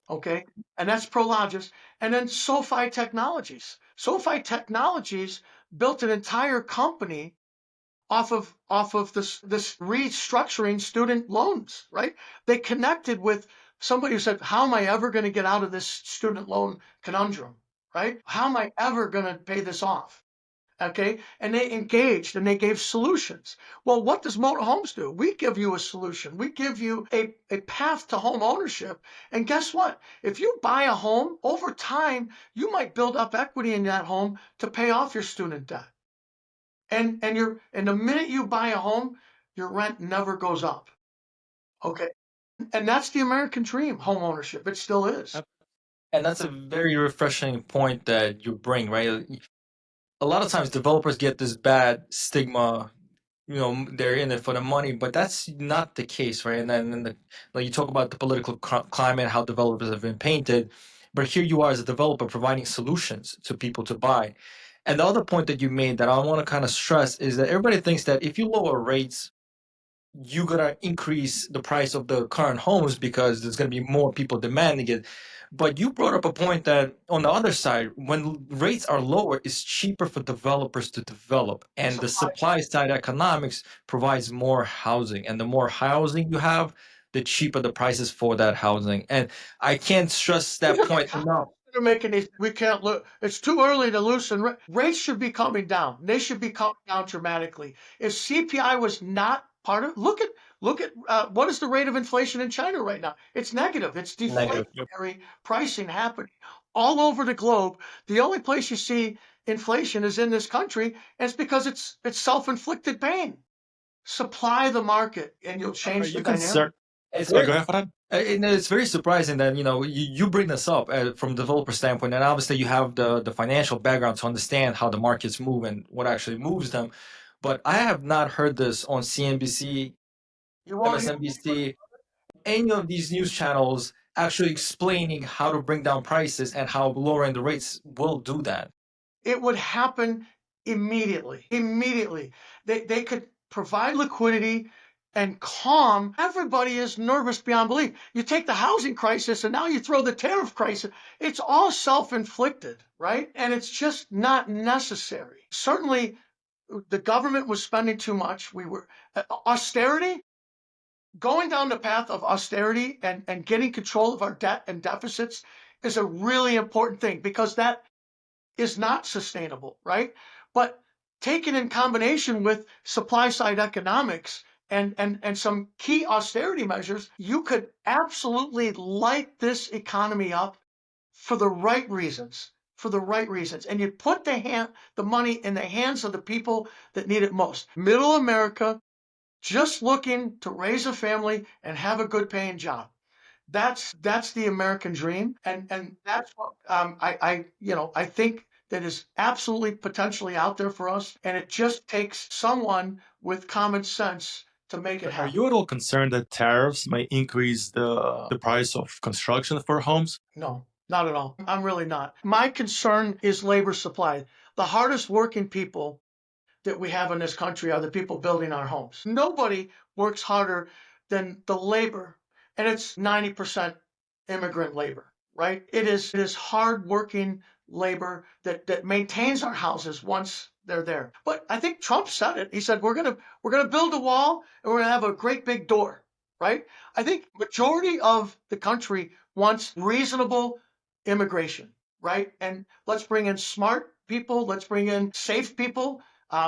Okay. And that's Prologis. And then SoFi Technologies. SoFi Technologies built an entire company off of this restructuring student loans, right? They connected with somebody who said, how am I ever going to get out of this student loan conundrum, right? How am I ever going to pay this off? Okay. And they engaged and they gave solutions. Well, what does Moto Homes do? We give you a solution. We give you a path to home ownership. And guess what? If you buy a home, over time, you might build up equity in that home to pay off your student debt. And the minute you buy a home, your rent never goes up. Okay. And that's the American dream, home ownership. It still is. And that's a very refreshing point that you bring, right? A lot of times developers get this bad stigma, they're in it for the money, but that's not the case, right? And then like you talk about the political climate, how developers have been painted, but here you are as a developer providing solutions to people to buy. And the other point that you made that I want to kind of stress is that everybody thinks that if you lower rates, you're gonna increase the price of the current homes because there's gonna be more people demanding it. But you brought up a point that on the other side, when rates are lower, it's cheaper for developers to develop, and the supply side economics provides more housing. And the more housing you have, the cheaper the prices for that housing. And I can't stress that point enough. We can't look. It's too early to loosen rates. Should be coming down. They should be coming down dramatically. If CPI was not part of, look at what is the rate of inflation in China right now? It's negative. It's deflationary pricing happening all over the globe. The only place you see inflation is in this country, and it's because it's self-inflicted pain. Supply the market, and you'll change the dynamic. Go ahead for that. And it's very surprising that you bring this up from developer standpoint, and obviously you have the financial background to understand how the markets move and what actually moves them. But I have not heard this on CNBC, MSNBC, any of these news channels actually explaining how to bring down prices and how lowering the rates will do that? It would happen immediately. Immediately. They could provide liquidity and calm. Everybody is nervous beyond belief. You take the housing crisis and now you throw the tariff crisis. It's all self-inflicted, right? And it's just not necessary. Certainly, the government was spending too much. We were austerity. Going down the path of austerity and getting control of our debt and deficits is a really important thing because that is not sustainable, right? But taken in combination with supply side economics and some key austerity measures, you could absolutely light this economy up for the right reasons. For the right reasons. And you put the money in the hands of the people that need it most. Middle America, just looking to raise a family and have a good paying job. That's the American dream, and that's what I think that is absolutely potentially out there for us, and it just takes someone with common sense to make it Are happen. you at all concerned that tariffs may increase the price of construction for homes? No, not at all. I'm really not. My concern is labor supply. The hardest working people that we have in this country are the people building our homes. Nobody works harder than the labor, and it's 90% immigrant labor, right? It is hardworking labor that maintains our houses once they're there. But I think Trump said it. He said we're gonna build a wall and we're gonna have a great big door, right? I think majority of the country wants reasonable immigration, right? And let's bring in smart people. Let's bring in safe people.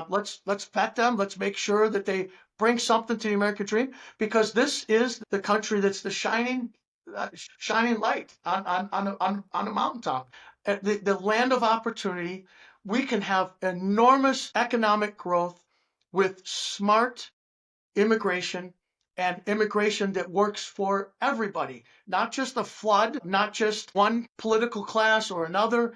Let's vet them. Let's make sure that they bring something to the American dream because this is the country that's the shining light on a mountaintop. The land of opportunity. We can have enormous economic growth with smart immigration and immigration that works for everybody, not just a flood, not just one political class or another.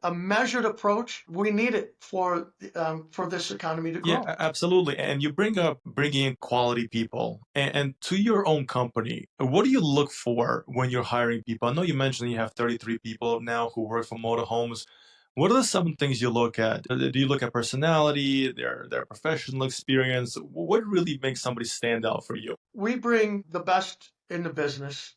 A measured approach. We need it for this economy to Yeah, grow. absolutely. And you bring up bringing in quality people and to your own company. What do you look for when you're hiring people? I know you mentioned you have 33 people now who work for Moda Homes. What are some things you look at? Do you look at personality, their professional experience? What really makes somebody stand out for you? We bring the best in the business.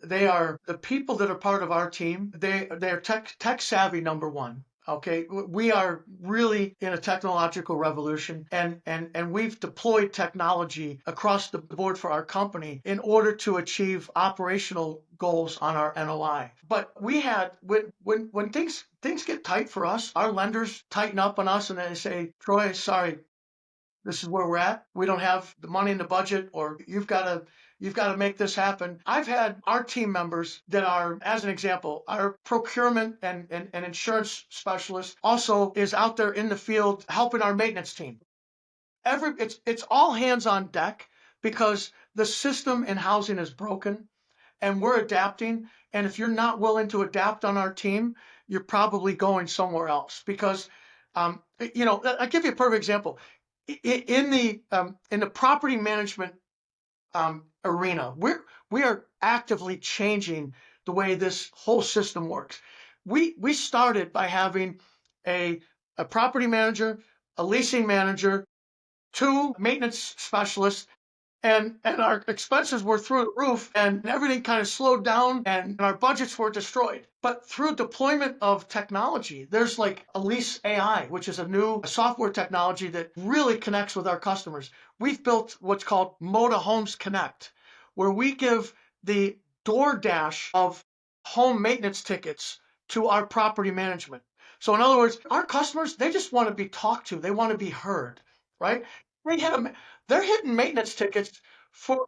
They are the people that are part of our team. They're tech savvy, number one. Okay, we are really in a technological revolution, and we've deployed technology across the board for our company in order to achieve operational goals on our NOI. But we had when things get tight for us, our lenders tighten up on us and they say, Troy, sorry, this is where we're at. We don't have the money in the budget, or you've got to make this happen. I've had our team members that are, as an example, our procurement and insurance specialist also is out there in the field helping our maintenance team. It's all hands on deck because the system in housing is broken and we're adapting. And if you're not willing to adapt on our team, you're probably going somewhere else because I'll give you a perfect example. In the property management arena, we are actively changing the way this whole system works. We started by having a property manager, a leasing manager, two maintenance specialists, and our expenses were through the roof and everything kind of slowed down and our budgets were destroyed. But through deployment of technology, there's like Elise AI, which is a new software technology that really connects with our customers. We've built what's called Moda Homes Connect, where we give the DoorDash of home maintenance tickets to our property management. So in other words, our customers, they just want to be talked to. They want to be heard, right? They're hitting maintenance tickets for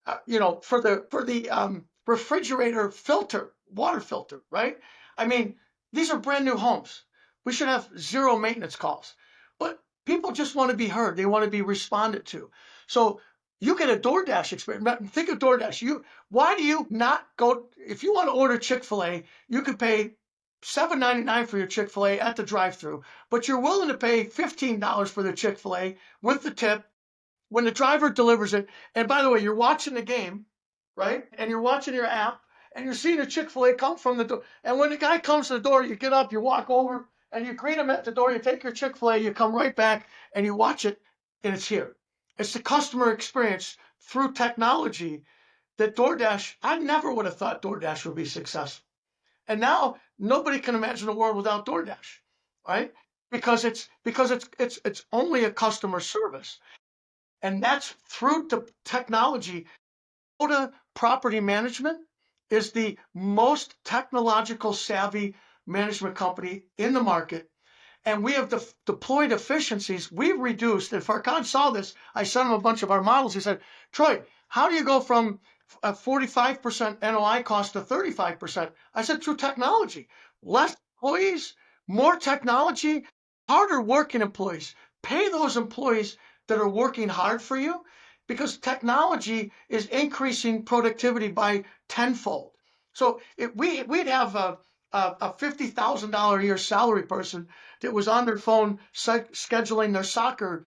for the refrigerator filter, water filter, right? I mean, these are brand new homes. We should have zero maintenance calls, but people just want to be heard. They want to be responded to. So you get a DoorDash experience. Think of DoorDash. Why do you not go? If you want to order Chick-fil-A, you could pay $7.99 for your Chick-fil-A at the drive-through, but you're willing to pay $15 for the Chick-fil-A with the tip when the driver delivers it. And by the way, you're watching the game right? And you're watching your app and you're seeing a Chick-fil-A come from the door. And when the guy comes to the door, you get up, you walk over and you greet him at the door, you take your Chick-fil-A, you come right back and you watch it and it's here. It's the customer experience through technology that DoorDash, I never would have thought DoorDash would be successful. And now nobody can imagine a world without DoorDash, right? Because it's only a customer service. And that's through the technology. Moda Property Management is the most technological savvy management company in the market. And we have deployed efficiencies. We've reduced, if Farkan saw this, I sent him a bunch of our models. He said, Troy, how do you go from a 45% NOI cost to 35%? I said, through technology. Less employees, more technology, harder working employees. Pay those employees that are working hard for you because technology is increasing productivity by tenfold. So we'd have a $50,000 a year salary person that was on their phone scheduling their soccer,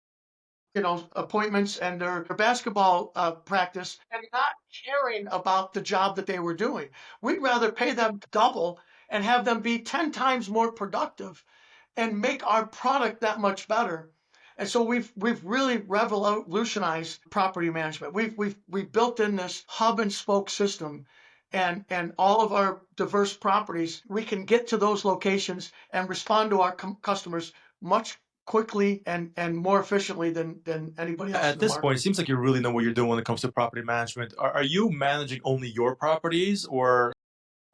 appointments and their basketball practice and not caring about the job that they were doing. We'd rather pay them double and have them be 10 times more productive and make our product that much better. And so we've really revolutionized property management. We've built in this hub and spoke system, and all of our diverse properties, we can get to those locations and respond to our customers much quickly and more efficiently than anybody else in At the this point, market. it seems like you really know what you're doing when it comes to property management. Are you managing only your properties, or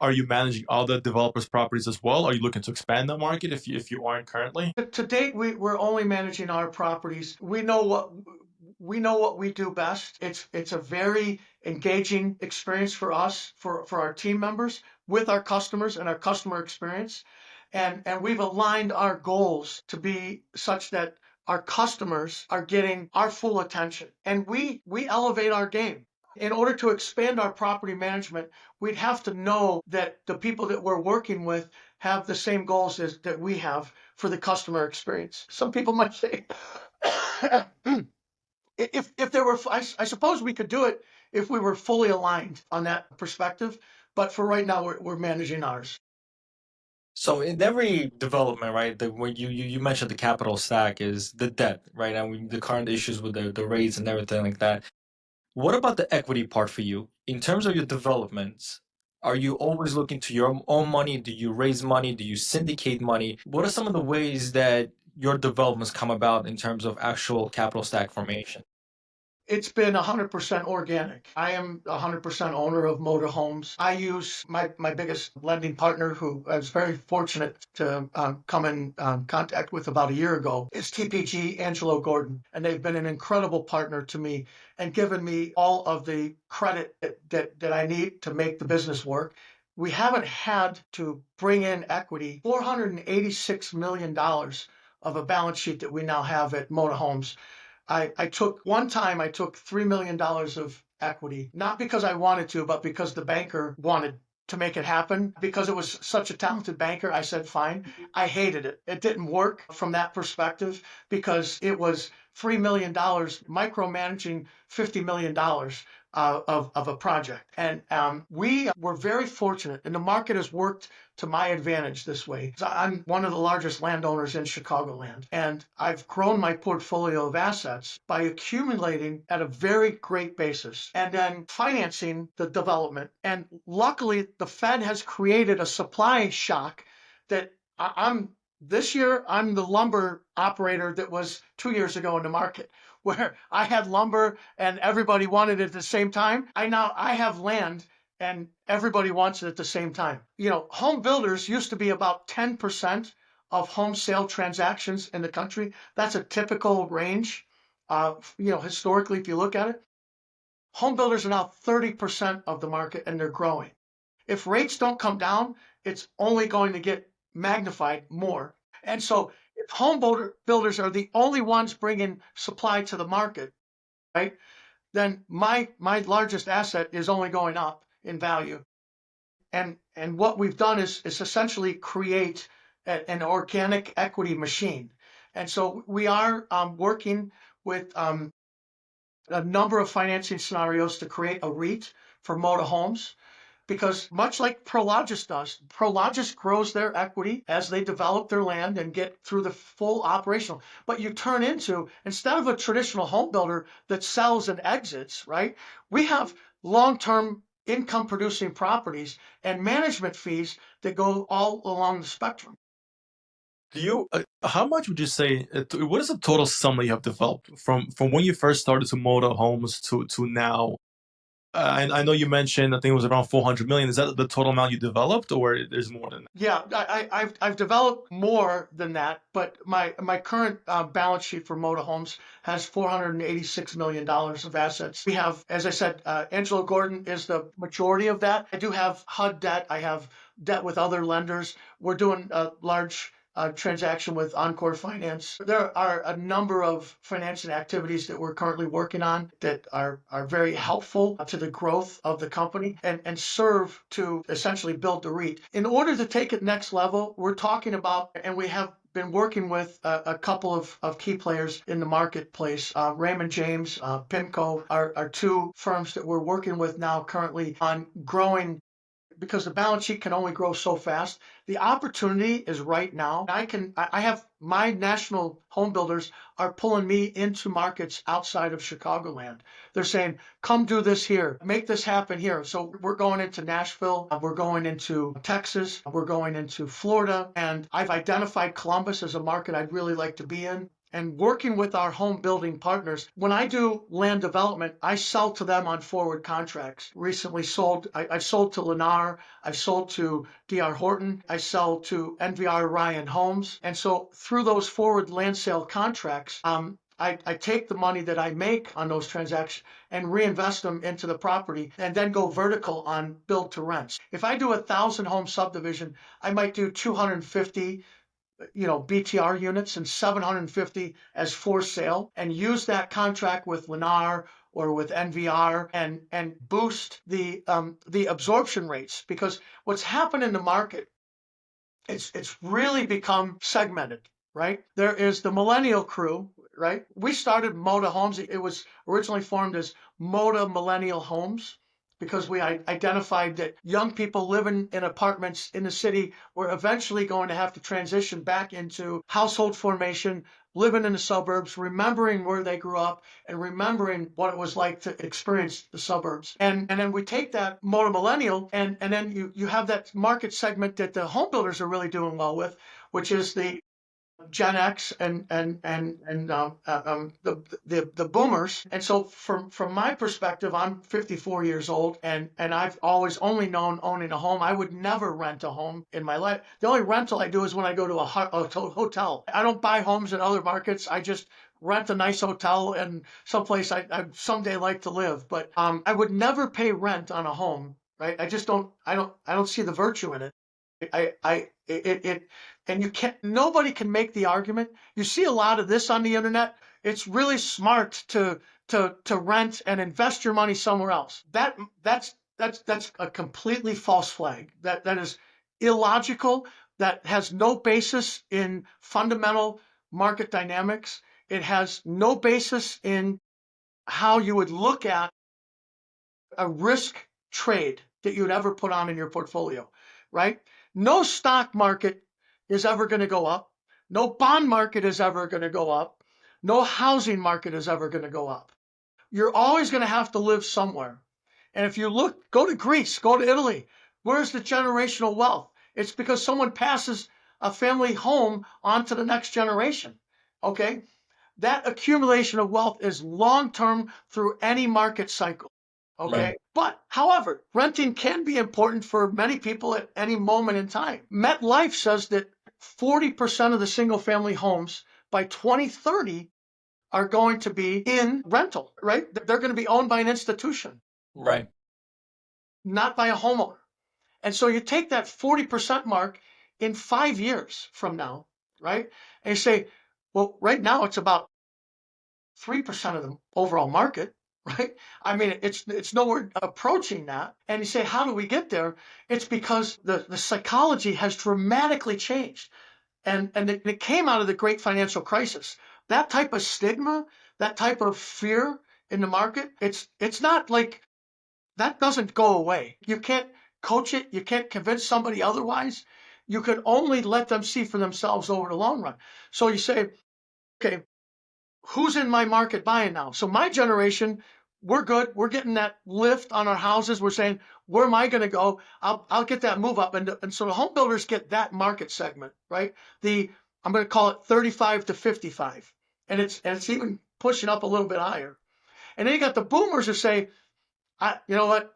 are you managing other developers' properties as well? Are you looking to expand the market if you aren't currently? To date, we're only managing our properties. We know what we do best. It's a very engaging experience for us, for our team members, with our customers and our customer experience. And we've aligned our goals to be such that our customers are getting our full attention. And we elevate our game. In order to expand our property management, we'd have to know that the people that we're working with have the same goals as that we have for the customer experience. Some people might say, if there were, I suppose we could do it if we were fully aligned on that perspective. But for right now, we're managing ours. So in every development, right, when you mentioned the capital stack is the debt, right, and the current issues with the rates and everything like that. What about the equity part for you? In terms of your developments, are you always looking to your own money? Do you raise money? Do you syndicate money? What are some of the ways that your developments come about in terms of actual capital stack formation? It's been 100% organic. I am 100% owner of Moda Homes. I use my biggest lending partner, who I was very fortunate to come in contact with about a year ago, is TPG Angelo Gordon. And they've been an incredible partner to me and given me all of the credit that I need to make the business work. We haven't had to bring in equity. $486 million of a balance sheet that we now have at Moda Homes. I took $3 million of equity, not because I wanted to, but because the banker wanted to make it happen. Because it was such a talented banker, I said, fine. I hated it. It didn't work from that perspective because it was $3 million micromanaging $50 million of a project. And we were very fortunate, and the market has worked to my advantage this way. So I'm one of the largest landowners in Chicagoland, and I've grown my portfolio of assets by accumulating at a very great basis and then financing the development. And luckily, the Fed has created a supply shock that this year, I'm the lumber operator that was 2 years ago in the market, where I had lumber and everybody wanted it at the same time. I have land and everybody wants it at the same time. Home builders used to be about 10% of home sale transactions in the country. That's a typical range. Historically, if you look at it, home builders are now 30% of the market and they're growing. If rates don't come down, it's only going to get magnified more. And so if builders are the only ones bringing supply to the market, right, then my largest asset is only going up in value. And what we've done is essentially create an organic equity machine. And so we are working with a number of financing scenarios to create a REIT for Moda Homes, because much like Prologis does, Prologis grows their equity as they develop their land and get through the full operational. But you turn into, instead of a traditional home builder that sells and exits, right? We have long-term income producing properties and management fees that go all along the spectrum. Do you? How much would you say? What is the total sum that you have developed from when you first started to Moda Homes to now? I know you mentioned I think it was around 400 million. Is that the total amount you developed, or there's more than that? Yeah, I've developed more than that, but my current balance sheet for Moda Homes has $486 million of assets. We have, as I said, Angelo Gordon is the majority of that. I do have HUD debt. I have debt with other lenders. We're doing a large transaction with Encore Finance. There are a number of financing activities that we're currently working on that are very helpful to the growth of the company and serve to essentially build the REIT. In order to take it next level, we're talking about, and we have been working with a couple of key players in the marketplace. Raymond James, PIMCO are two firms that we're working with now currently on growing, because the balance sheet can only grow so fast. The opportunity is right now. I have my national home builders are pulling me into markets outside of Chicagoland. They're saying, come do this here, make this happen here. So we're going into Nashville, we're going into Texas, we're going into Florida, and I've identified Columbus as a market I'd really like to be in. And working with our home building partners, when I do land development, I sell to them on forward contracts. Recently sold, I've sold to Lennar, I've sold to D.R. Horton, I sell to NVR Ryan Homes. And so through those forward land sale contracts, I take the money that I make on those transactions and reinvest them into the property and then go vertical on build to rents. If I do 1,000 home subdivision, I might do 250 BTR units and 750 as for sale, and use that contract with Lennar or with NVR and boost the absorption rates. Because what's happened in the market, it's really become segmented, right? There is the millennial crew, right? We started Moda Homes. It was originally formed as Moda Millennial Homes, because we identified that young people living in apartments in the city were eventually going to have to transition back into household formation, living in the suburbs, remembering where they grew up and remembering what it was like to experience the suburbs. And then we take that Moda Millennial and then you have that market segment that the home builders are really doing well with, which is the Gen X and the boomers. And so from my perspective, I'm 54 years old and I've always only known owning a home. I would never rent a home in my life. The only rental I do is when I go to a hotel. I don't buy homes in other markets. I just rent a nice hotel and someplace I someday like to live. But I would never pay rent on a home, right? I just don't. I don't see the virtue in it. And you can't, nobody can make the argument. You see a lot of this on the internet. It's really smart to rent and invest your money somewhere else. That's a completely false flag. That is illogical. That has no basis in fundamental market dynamics. It has no basis in how you would look at a risk trade that you'd ever put on in your portfolio, right? No stock market is ever going to go up. No bond market is ever going to go up. No housing market is ever going to go up. You're always going to have to live somewhere. And if you look, go to Greece, go to Italy. Where's the generational wealth? It's because someone passes a family home on to the next generation, okay? That accumulation of wealth is long-term through any market cycle. Okay. Right. But however, renting can be important for many people at any moment in time. MetLife says that 40% of the single family homes by 2030 are going to be in rental, right? They're going to be owned by an institution, Right. not by a homeowner. And so you take that 40% mark in 5 years from now, right? And you say, well, right now it's about 3% of the overall market. Right? I mean, it's nowhere approaching that. And you say, how do we get there? It's because the psychology has dramatically changed. And it came out of the great financial crisis. That type of stigma, that type of fear in the market, it's not like that doesn't go away. You can't coach it. You can't convince somebody otherwise. You can only let them see for themselves over the long run. So you say, okay, who's in my market buying now? So my generation, we're good. We're getting that lift on our houses. We're saying, where am I going to go? I'll get that move up. And so the home builders get that market segment, right? I'm going to call it 35 to 55. And it's even pushing up a little bit higher. And then you got the boomers who say, you know what?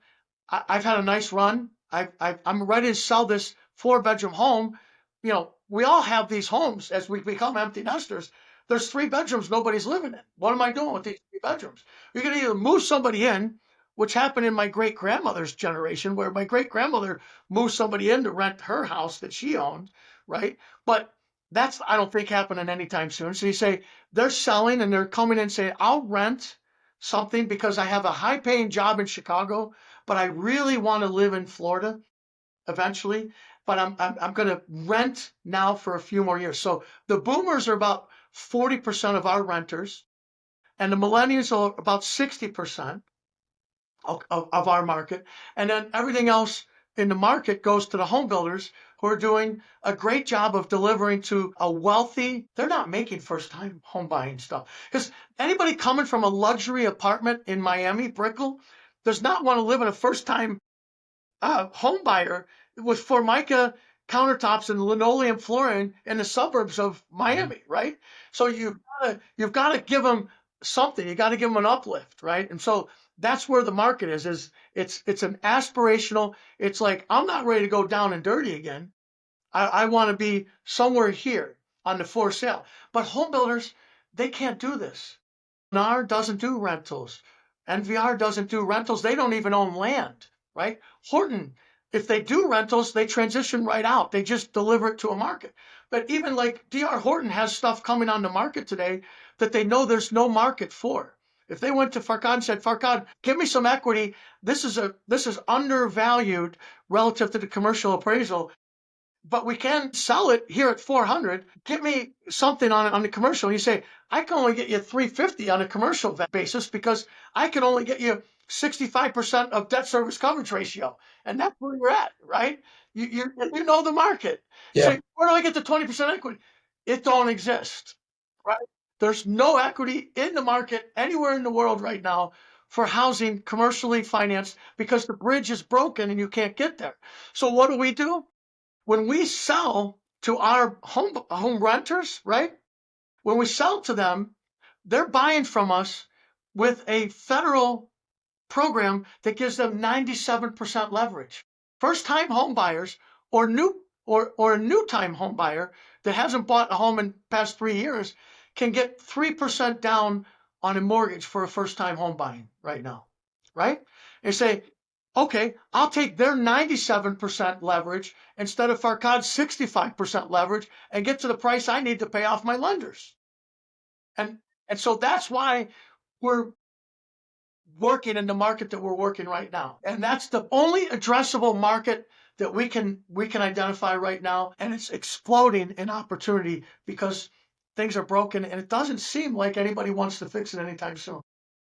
I've had a nice run. I'm ready to sell this 4-bedroom home. You know, we all have these homes as we become empty nesters. There's 3 bedrooms nobody's living in. What am I doing with these 3 bedrooms? You're going to either move somebody in, which happened in my great grandmother's generation, where my great grandmother moved somebody in to rent her house that she owned, right? But that's, I don't think, happening anytime soon. So you say they're selling and they're coming in and saying, I'll rent something because I have a high paying job in Chicago, but I really want to live in Florida eventually. But I'm going to rent now for a few more years. So the boomers are about 40% of our renters, and the millennials are about 60% of our market. And then everything else in the market goes to the home builders who are doing a great job of delivering to a wealthy, they're not making first time home buying stuff. Because anybody coming from a luxury apartment in Miami, Brickell, does not want to live in a first time home buyer with Formica countertops and linoleum flooring in the suburbs of Miami, right? So you've got to give them something. You got to give them an uplift, right? And so that's where the market is it's an aspirational. It's like, I'm not ready to go down and dirty again. I want to be somewhere here on the for sale. But home builders, they can't do this. NAR doesn't do rentals. NVR doesn't do rentals. They don't even own land, right? Horton, if they do rentals, they transition right out. They just deliver it to a market. But even like DR Horton has stuff coming on the market today that they know there's no market for. If they went to Farkad and said, Farkad, give me some equity. This is undervalued relative to the commercial appraisal, but we can sell it here at 400. Give me something on the commercial. You say, I can only get you 350 on a commercial basis because I can only get you 65% of debt service coverage ratio. And that's where you're at, right? You know the market. You Yeah. say, where do I get the 20% equity? It don't exist, right? There's no equity in the market anywhere in the world right now for housing commercially financed because the bridge is broken and you can't get there. So what do? When we sell to our home renters, right? When we sell to them, they're buying from us with a federal program that gives them 97% leverage. First time home buyers or a new time home buyer that hasn't bought a home in the past 3 years can get 3% down on a mortgage for a first time home buying right now, right? And say, okay, I'll take their 97% leverage instead of Farkad's 65% leverage and get to the price I need to pay off my lenders. And so that's why we're working in the market that we're working right now. And that's the only addressable market that we can identify right now. And it's exploding in opportunity because things are broken and it doesn't seem like anybody wants to fix it anytime soon.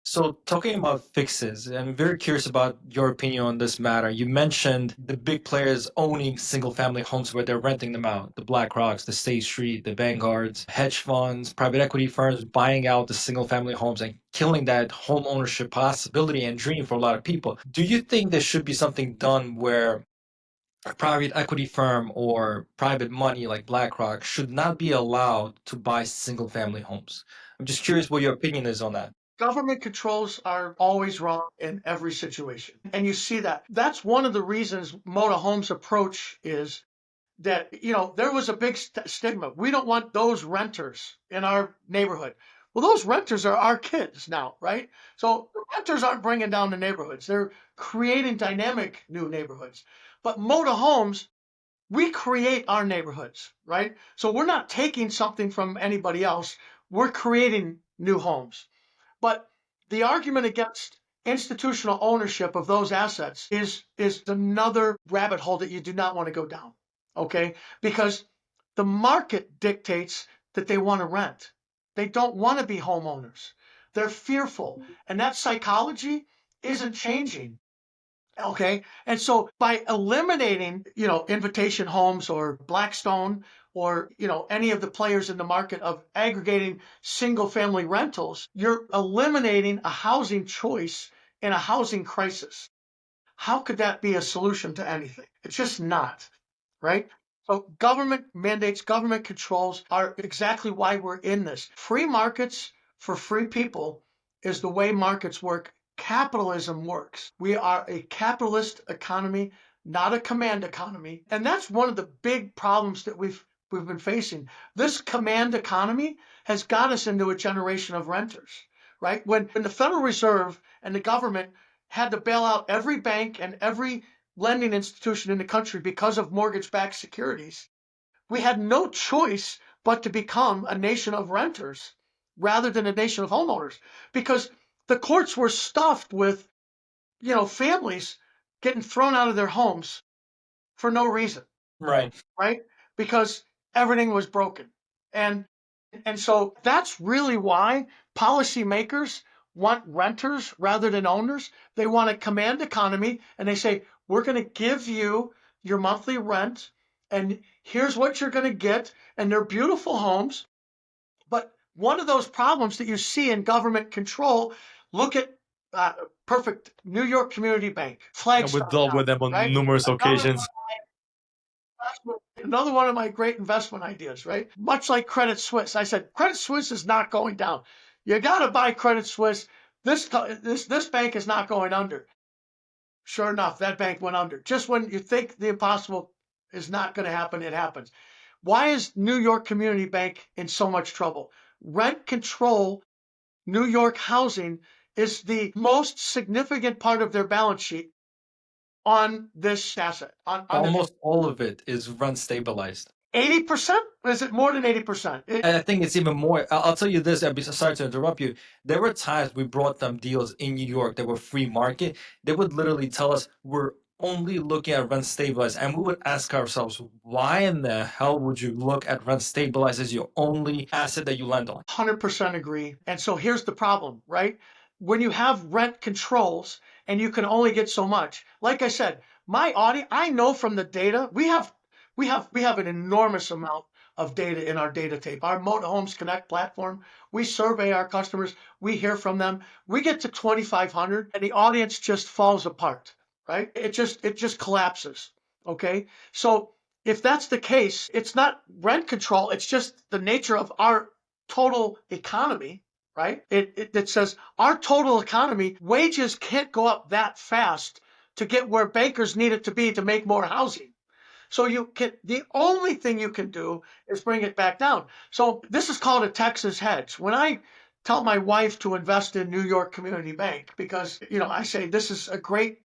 So talking about fixes, I'm very curious about your opinion on this matter. You mentioned the big players owning single family homes where they're renting them out. The BlackRocks, the State Street, the Vanguards, hedge funds, private equity firms buying out the single family homes and killing that home ownership possibility and dream for a lot of people. Do you think there should be something done where a private equity firm or private money like BlackRock should not be allowed to buy single family homes? I'm just curious what your opinion is on that. Government controls are always wrong in every situation. And you see that. That's one of the reasons Moda Homes' approach is that, there was a big stigma. We don't want those renters in our neighborhood. Well, those renters are our kids now, right? So the renters aren't bringing down the neighborhoods. They're creating dynamic new neighborhoods. But Moda Homes, we create our neighborhoods, right? So we're not taking something from anybody else. We're creating new homes. But the argument against institutional ownership of those assets is another rabbit hole that you do not want to go down, okay? Because the market dictates that they want to rent. They don't want to be homeowners. They're fearful. And that psychology isn't changing. Okay. And so by eliminating, Invitation Homes or Blackstone or, any of the players in the market of aggregating single family rentals, you're eliminating a housing choice in a housing crisis. How could that be a solution to anything? It's just not, right? So government mandates, government controls are exactly why we're in this. Free markets for free people is the way markets work. Capitalism works. We are a capitalist economy, not a command economy. And that's one of the big problems that we've been facing. This command economy has got us into a generation of renters, right? When the Federal Reserve and the government had to bail out every bank and every lending institution in the country because of mortgage-backed securities, we had no choice but to become a nation of renters rather than a nation of homeowners, because the courts were stuffed with, families getting thrown out of their homes for no reason, Right. right? Because everything was broken. And so that's really why policymakers want renters rather than owners. They want a command economy, and they say, we're going to give you your monthly rent, and here's what you're going to get. And they're beautiful homes. But one of those problems that you see in government control, look at perfect New York Community Bank, And we flagship dealt with value, them on right? numerous occasions. Another one of my great investment ideas, right? Much like Credit Suisse. I said, Credit Suisse is not going down. You got to buy Credit Suisse. This bank is not going under. Sure enough, that bank went under. Just when you think the impossible is not going to happen, it happens. Why is New York Community Bank in so much trouble? Rent control, New York housing is the most significant part of their balance sheet on this asset, on this Almost all of it is rent stabilized. 80%? Is it more than 80%? And I think it's even more. I'll tell you this. Sorry to interrupt you. There were times we brought them deals in New York that were free market. They would literally tell us we're only looking at rent stabilized, and we would ask ourselves, why in the hell would you look at rent stabilized as your only asset that you lend on? 100% agree. And so here's the problem, right? When you have rent controls and you can only get so much, like I said, my audience, I know from the data, we have an enormous amount of data in our data tape. Our Moto Homes Connect platform, we survey our customers, we hear from them. We get to 2,500 and the audience just falls apart, right? It just collapses. Okay. So if that's the case, it's not rent control, it's just the nature of our total economy, right? It says our total economy, wages can't go up that fast to get where bankers need it to be to make more housing. So the only thing you can do is bring it back down. So this is called a Texas hedge. When I tell my wife to invest in New York Community Bank, because, I say this is a great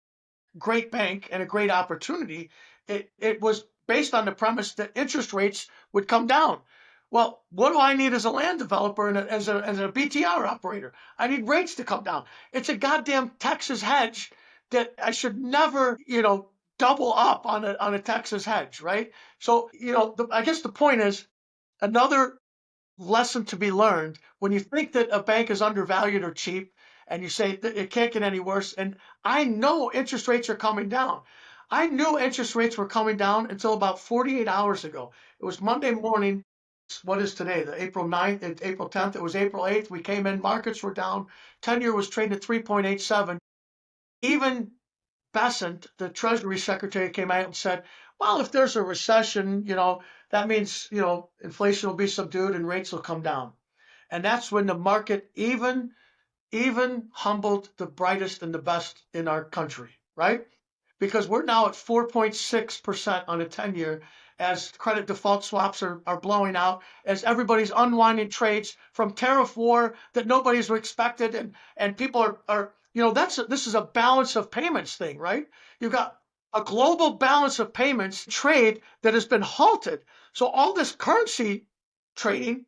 bank and a great opportunity, it was based on the premise that interest rates would come down. Well, what do I need as a land developer and as a BTR operator? I need rates to come down. It's a goddamn Texas hedge that I should never, double up on a Texas hedge, right? So, I guess the point is, another lesson to be learned: when you think that a bank is undervalued or cheap and you say that it can't get any worse, and I know interest rates are coming down. I knew interest rates were coming down until about 48 hours ago. It was Monday morning. What is today? The April 9th, April 10th. It was April 8th. We came in, markets were down. 10-year was trading at 3.87. Even Bessent, the Treasury Secretary, came out and said, well, if there's a recession, that means, inflation will be subdued and rates will come down. And that's when the market even humbled the brightest and the best in our country, right? Because we're now at 4.6% on a 10-year as credit default swaps are blowing out, as everybody's unwinding trades from tariff war that nobody's expected, and people are this is a balance of payments thing, right? You've got a global balance of payments trade that has been halted. So all this currency trading,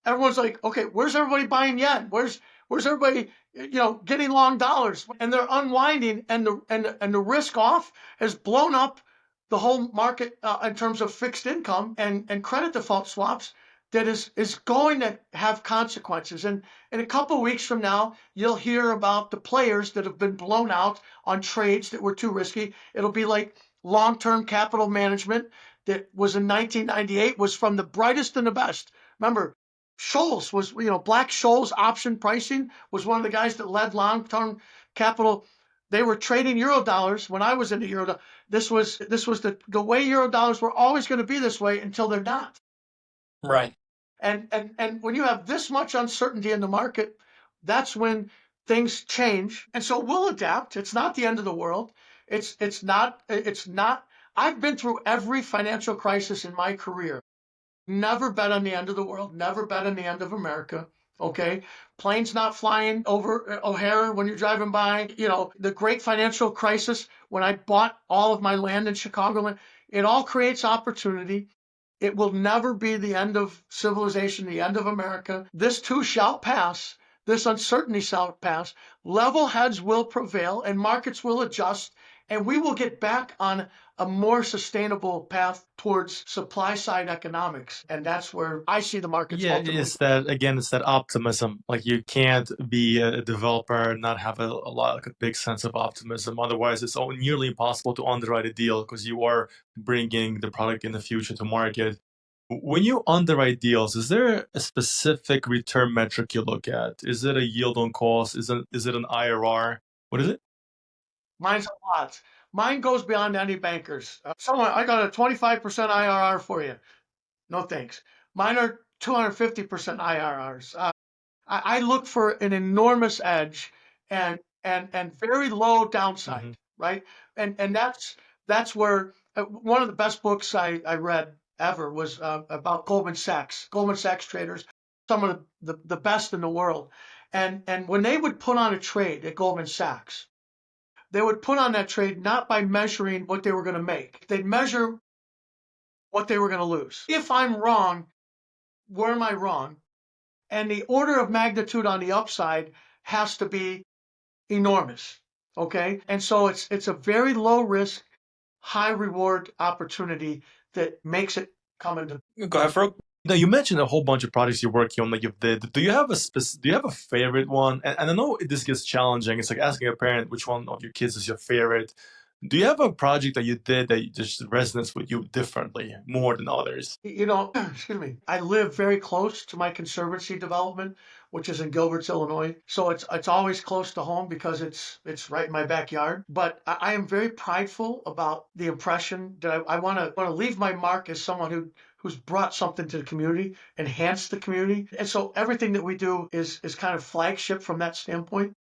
everyone's like, okay, where's everybody buying yen? Where's everybody, getting long dollars? And they're unwinding, and the risk off has blown up the whole market in terms of fixed income and credit default swaps. that is going to have consequences. And in a couple of weeks from now, you'll hear about the players that have been blown out on trades that were too risky. It'll be like long-term capital management that was in 1998 was from the brightest and the best. Remember, Scholes was, Black Scholes option pricing was one of the guys that led long-term capital. They were trading euro dollars when I was in the euro. This was the way euro dollars were always going to be this way until they're not. Right. And when you have this much uncertainty in the market, that's when things change. And so we'll adapt. It's not the end of the world. It's not. I've been through every financial crisis in my career. Never bet on the end of the world. Never bet on the end of America. Okay, planes not flying over O'Hare when you're driving by. The great financial crisis when I bought all of my land in Chicago. It all creates opportunity. It will never be the end of civilization, the end of America. This too shall pass. This uncertainty shall pass. Level heads will prevail and markets will adjust, and we will get back on a more sustainable path towards supply side economics. And that's where I see the markets Yeah, ultimately. it's that optimism. Like you can't be a developer and not have like a big sense of optimism. Otherwise, it's nearly impossible to underwrite a deal because you are bringing the product in the future to market. When you underwrite deals, is there a specific return metric you look at? Is it a yield on cost? Is it an IRR? What is it? Mine's a lot. Mine goes beyond any bankers. I got a 25% IRR for you. No thanks. Mine are 250% IRRs. I look for an enormous edge and very low downside, Hmm. right? And that's where one of the best books I read ever was about Goldman Sachs. Goldman Sachs traders, some of the best in the world. And when they would put on a trade at Goldman Sachs, they would put on that trade not by measuring what they were going to make. They'd measure what they were going to lose. If I'm wrong, where am I wrong? And the order of magnitude on the upside has to be enormous. Okay. And so it's a very low risk, high reward opportunity that makes it come into. Go ahead, Farooq. Now you mentioned a whole bunch of projects you're working on that you've did. Do you have a favorite one? And I know this gets challenging. It's like asking a parent which one of your kids is your favorite. Do you have a project that you did that just resonates with you differently, more than others? Excuse me. I live very close to my conservancy development, which is in Gilbert's, Illinois. So it's always close to home because it's right in my backyard. But I am very prideful about the impression that I want to leave my mark as someone who's brought something to the community, enhanced the community. And so everything that we do is kind of flagship from that standpoint.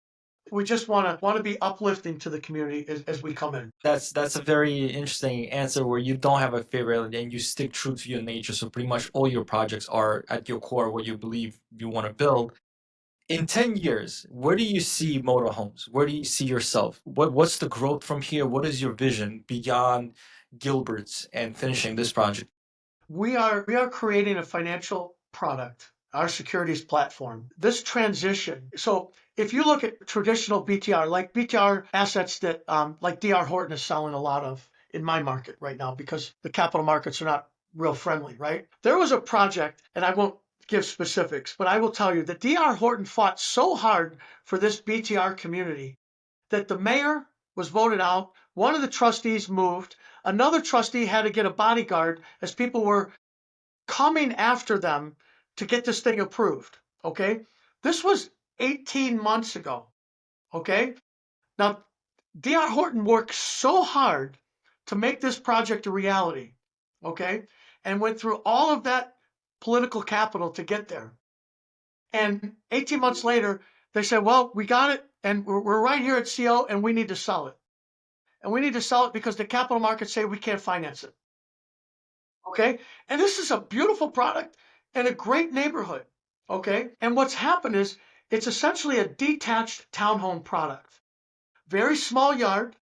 We just want to be uplifting to the community as we come in. That's a very interesting answer where you don't have a favorite and you stick true to your nature. So pretty much all your projects are at your core what you believe you want to build. In 10 years, where do you see Moto Homes? Where do you see yourself? What's the growth from here? What is your vision beyond Gilbert's and finishing this project? We are creating a financial product, our securities platform. This transition. So if you look at traditional BTR, like BTR assets that like DR Horton is selling a lot of in my market right now because the capital markets are not real friendly, right? There was a project, and I won't give specifics, but I will tell you that DR Horton fought so hard for this BTR community that the mayor was voted out. One of the trustees moved. Another trustee had to get a bodyguard as people were coming after them to get this thing approved. Okay. This was 18 months ago. Okay. Now, DR Horton worked so hard to make this project a reality. Okay. And went through all of that political capital to get there. And 18 months later, they said, well, we got it. And we're right here at CO and we need to sell it. And we need to sell it because the capital markets say we can't finance it. Okay. And this is a beautiful product in a great neighborhood. Okay. And what's happened is it's essentially a detached townhome product. Very small yard.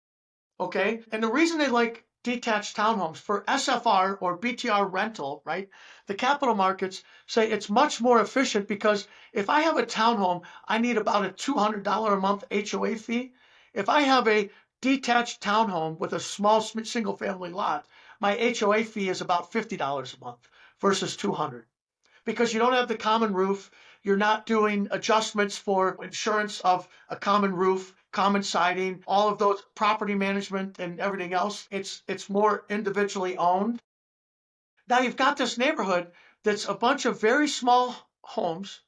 Okay. And the reason they like detached townhomes for SFR or BTR rental, right? The capital markets say it's much more efficient because if I have a townhome, I need about a $200 a month HOA fee. If I have a detached townhome with a small single family lot, my HOA fee is about $50 a month versus $200. because you don't have the common roof. You're not doing adjustments for insurance of a common roof, common siding, all of those property management and everything else. It's more individually owned. Now you've got this neighborhood that's a bunch of very small homes.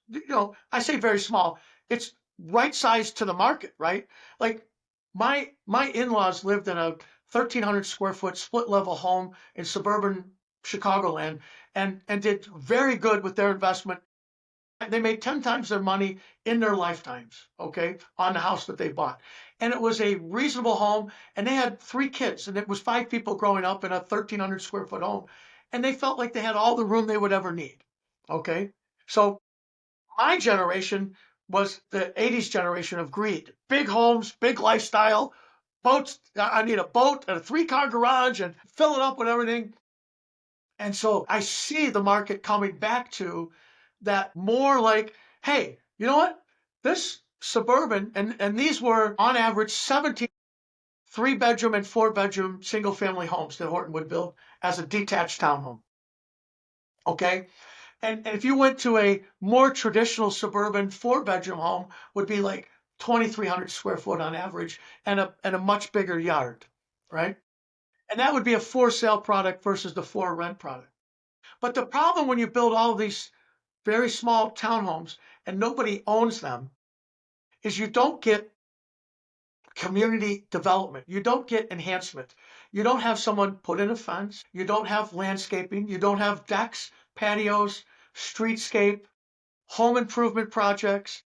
I say very small. It's right sized to the market, right? Like my in-laws lived in a 1,300 square foot split level home in suburban Chicagoland and did very good with their investment. They made 10 times their money in their lifetimes, okay, on the house that they bought. And it was a reasonable home, and they had 3 kids, and it was 5 people growing up in a 1,300 square foot home. And they felt like they had all the room they would ever need, okay? So my generation was the 80s generation of greed. Big homes, big lifestyle, boats. I need a boat and a 3-car garage and fill it up with everything. And so I see the market coming back to that more like, hey, you know what? This suburban, and these were on average 17 3-bedroom and 4-bedroom single family homes that Horton would build as a detached townhome. Okay. And if you went to a more traditional suburban 4-bedroom home, would be like 2,300 square foot on average and a much bigger yard, right? And that would be a for sale product versus the for rent product. But the problem when you build all of these very small townhomes and nobody owns them is you don't get community development. You don't get enhancement. You don't have someone put in a fence. You don't have landscaping. You don't have decks, patios, streetscape, home improvement projects.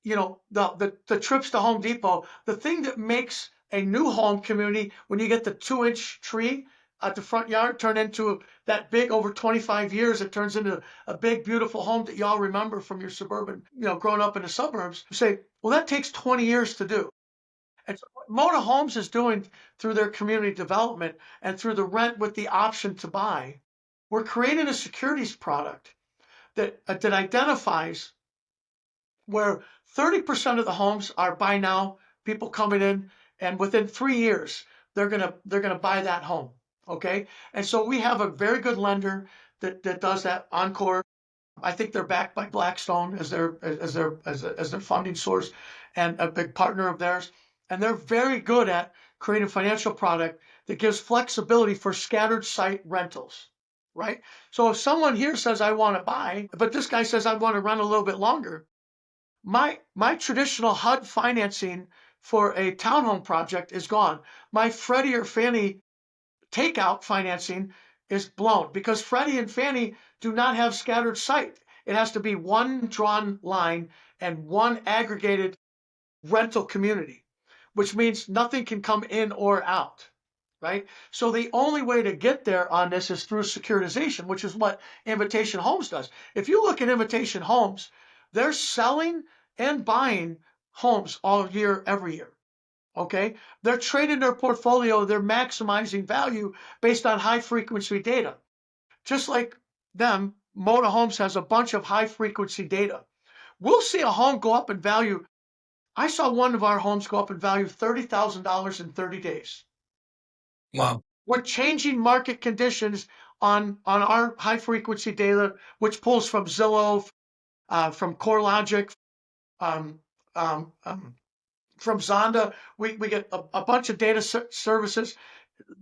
The trips to Home Depot, the thing that makes a new home community when you get the 2-inch tree at the front yard turn into that big over 25 years, it turns into a big, beautiful home that y'all remember from your suburban, growing up in the suburbs. You say, well, that takes 20 years to do. And so what Moda Homes is doing through their community development and through the rent with the option to buy, we're creating a securities product that identifies where 30% of the homes are buy now, people coming in, and within 3 years, they're gonna buy that home. Okay. And so we have a very good lender that does that, Encore. I think they're backed by Blackstone as their funding source and a big partner of theirs. And they're very good at creating a financial product that gives flexibility for scattered site rentals, right? So if someone here says, I want to buy, but this guy says, I want to rent a little bit longer, my traditional HUD financing for a townhome project is gone. My Freddie or Fannie takeout financing is blown because Freddie and Fannie do not have scattered site. It has to be one drawn line and one aggregated rental community, which means nothing can come in or out, right? So the only way to get there on this is through securitization, which is what Invitation Homes does. If you look at Invitation Homes, they're selling and buying homes all year, every year. Okay, they're trading their portfolio, they're maximizing value based on high frequency data. Just like them, Moda Homes has a bunch of high frequency data. We'll see a home go up in value. I saw one of our homes go up in value $30,000 in 30 days. Wow. We're changing market conditions on our high frequency data, which pulls from Zillow, from CoreLogic, um, um, um, from Zonda. We get a bunch of data services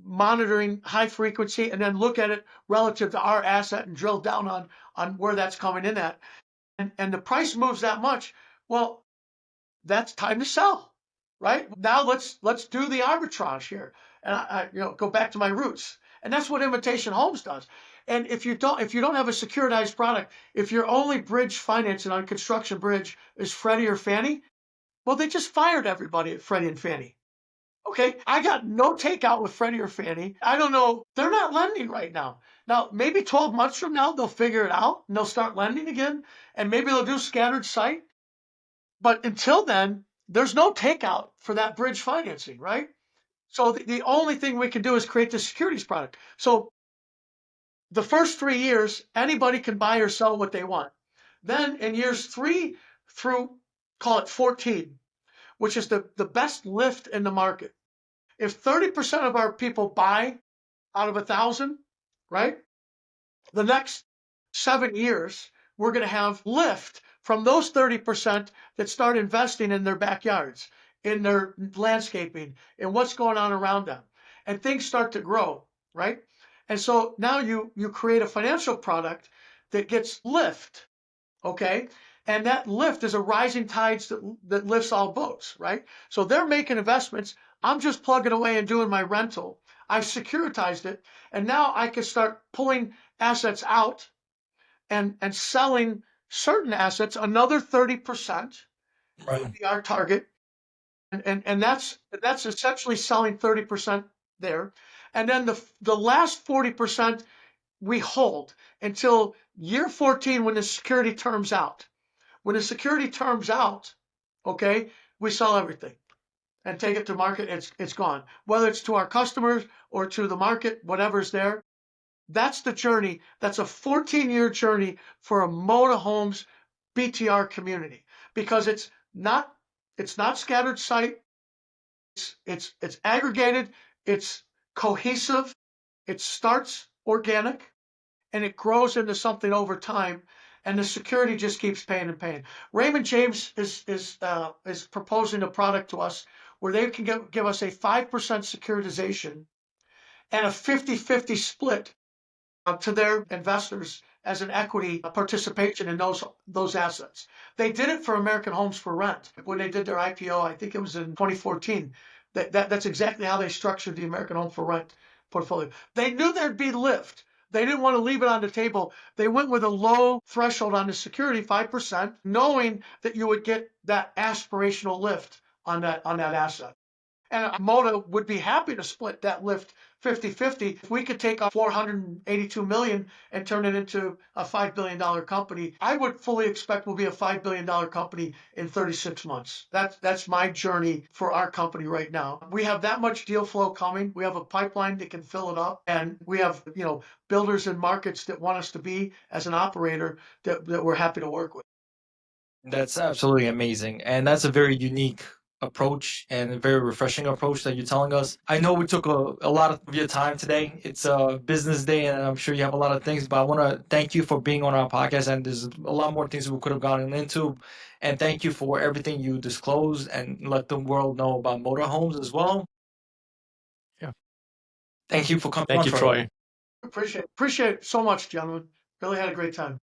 monitoring high frequency and then look at it relative to our asset and drill down on where that's coming in at. And the price moves that much. Well, that's time to sell, right? Now let's do the arbitrage here. And I go back to my roots. And that's what Invitation Homes does. And if you don't have a securitized product, if your only bridge financing on construction bridge is Freddie or Fannie, well, they just fired everybody at Freddie and Fannie. Okay, I got no takeout with Freddie or Fannie. I don't know. They're not lending right now. Now, maybe 12 months from now, they'll figure it out and they'll start lending again. And maybe they'll do scattered site. But until then, there's no takeout for that bridge financing, right? So the only thing we can do is create the securities product. So the first 3 years, anybody can buy or sell what they want. Then in years 3 through, call it 14, which is the best lift in the market. If 30% of our people buy out of 1,000, right? The next 7 years, we're going to have lift from those 30% that start investing in their backyards, in their landscaping, in what's going on around them. And things start to grow, right? And so now you create a financial product that gets lift, okay? And that lift is a rising tides that lifts all boats, right? So they're making investments. I'm just plugging away and doing my rental. I've securitized it, and now I can start pulling assets out and selling certain assets, another 30% Right. would be our target. And that's essentially selling 30% there. And then the last 40% we hold until year 14 when the security terms out. When the security terms out, okay, we sell everything and take it to market. It's gone. Whether it's to our customers or to the market, whatever's there. That's the journey. That's a 14-year journey for a Moda Homes BTR community, because it's not scattered site. It's aggregated. It's cohesive. It starts organic and it grows into something over time. And the security just keeps paying and paying. Raymond James is proposing a product to us where they can give us a 5% securitization and a 50-50 split to their investors as an equity participation in those assets. They did it for American Homes for Rent when they did their IPO. I think it was in 2014. That's exactly how they structured the American Home for Rent portfolio. They knew there'd be lift. They didn't want to leave it on the table. They went with a low threshold on the security, 5%, knowing that you would get that aspirational lift on that asset. And Moda would be happy to split that lift 50-50. If we could take a $482 million and turn it into a $5 billion company, I would fully expect we'll be a $5 billion company in 36 months. That's my journey for our company right now. We have that much deal flow coming. We have a pipeline that can fill it up. And we have, builders and markets that want us to be as an operator that we're happy to work with. That's absolutely amazing. And that's a very unique approach and a very refreshing approach that you're telling us. I know we took a lot of your time today. It's a business day and I'm sure you have a lot of things, but I want to thank you for being on our podcast. And there's a lot more things we could have gotten into. And thank you for everything you disclosed and let the world know about Motor Homes as well. Yeah. Thank you for coming Thank on, you, Troy. Troy. Appreciate it so much, gentlemen. Really had a great time.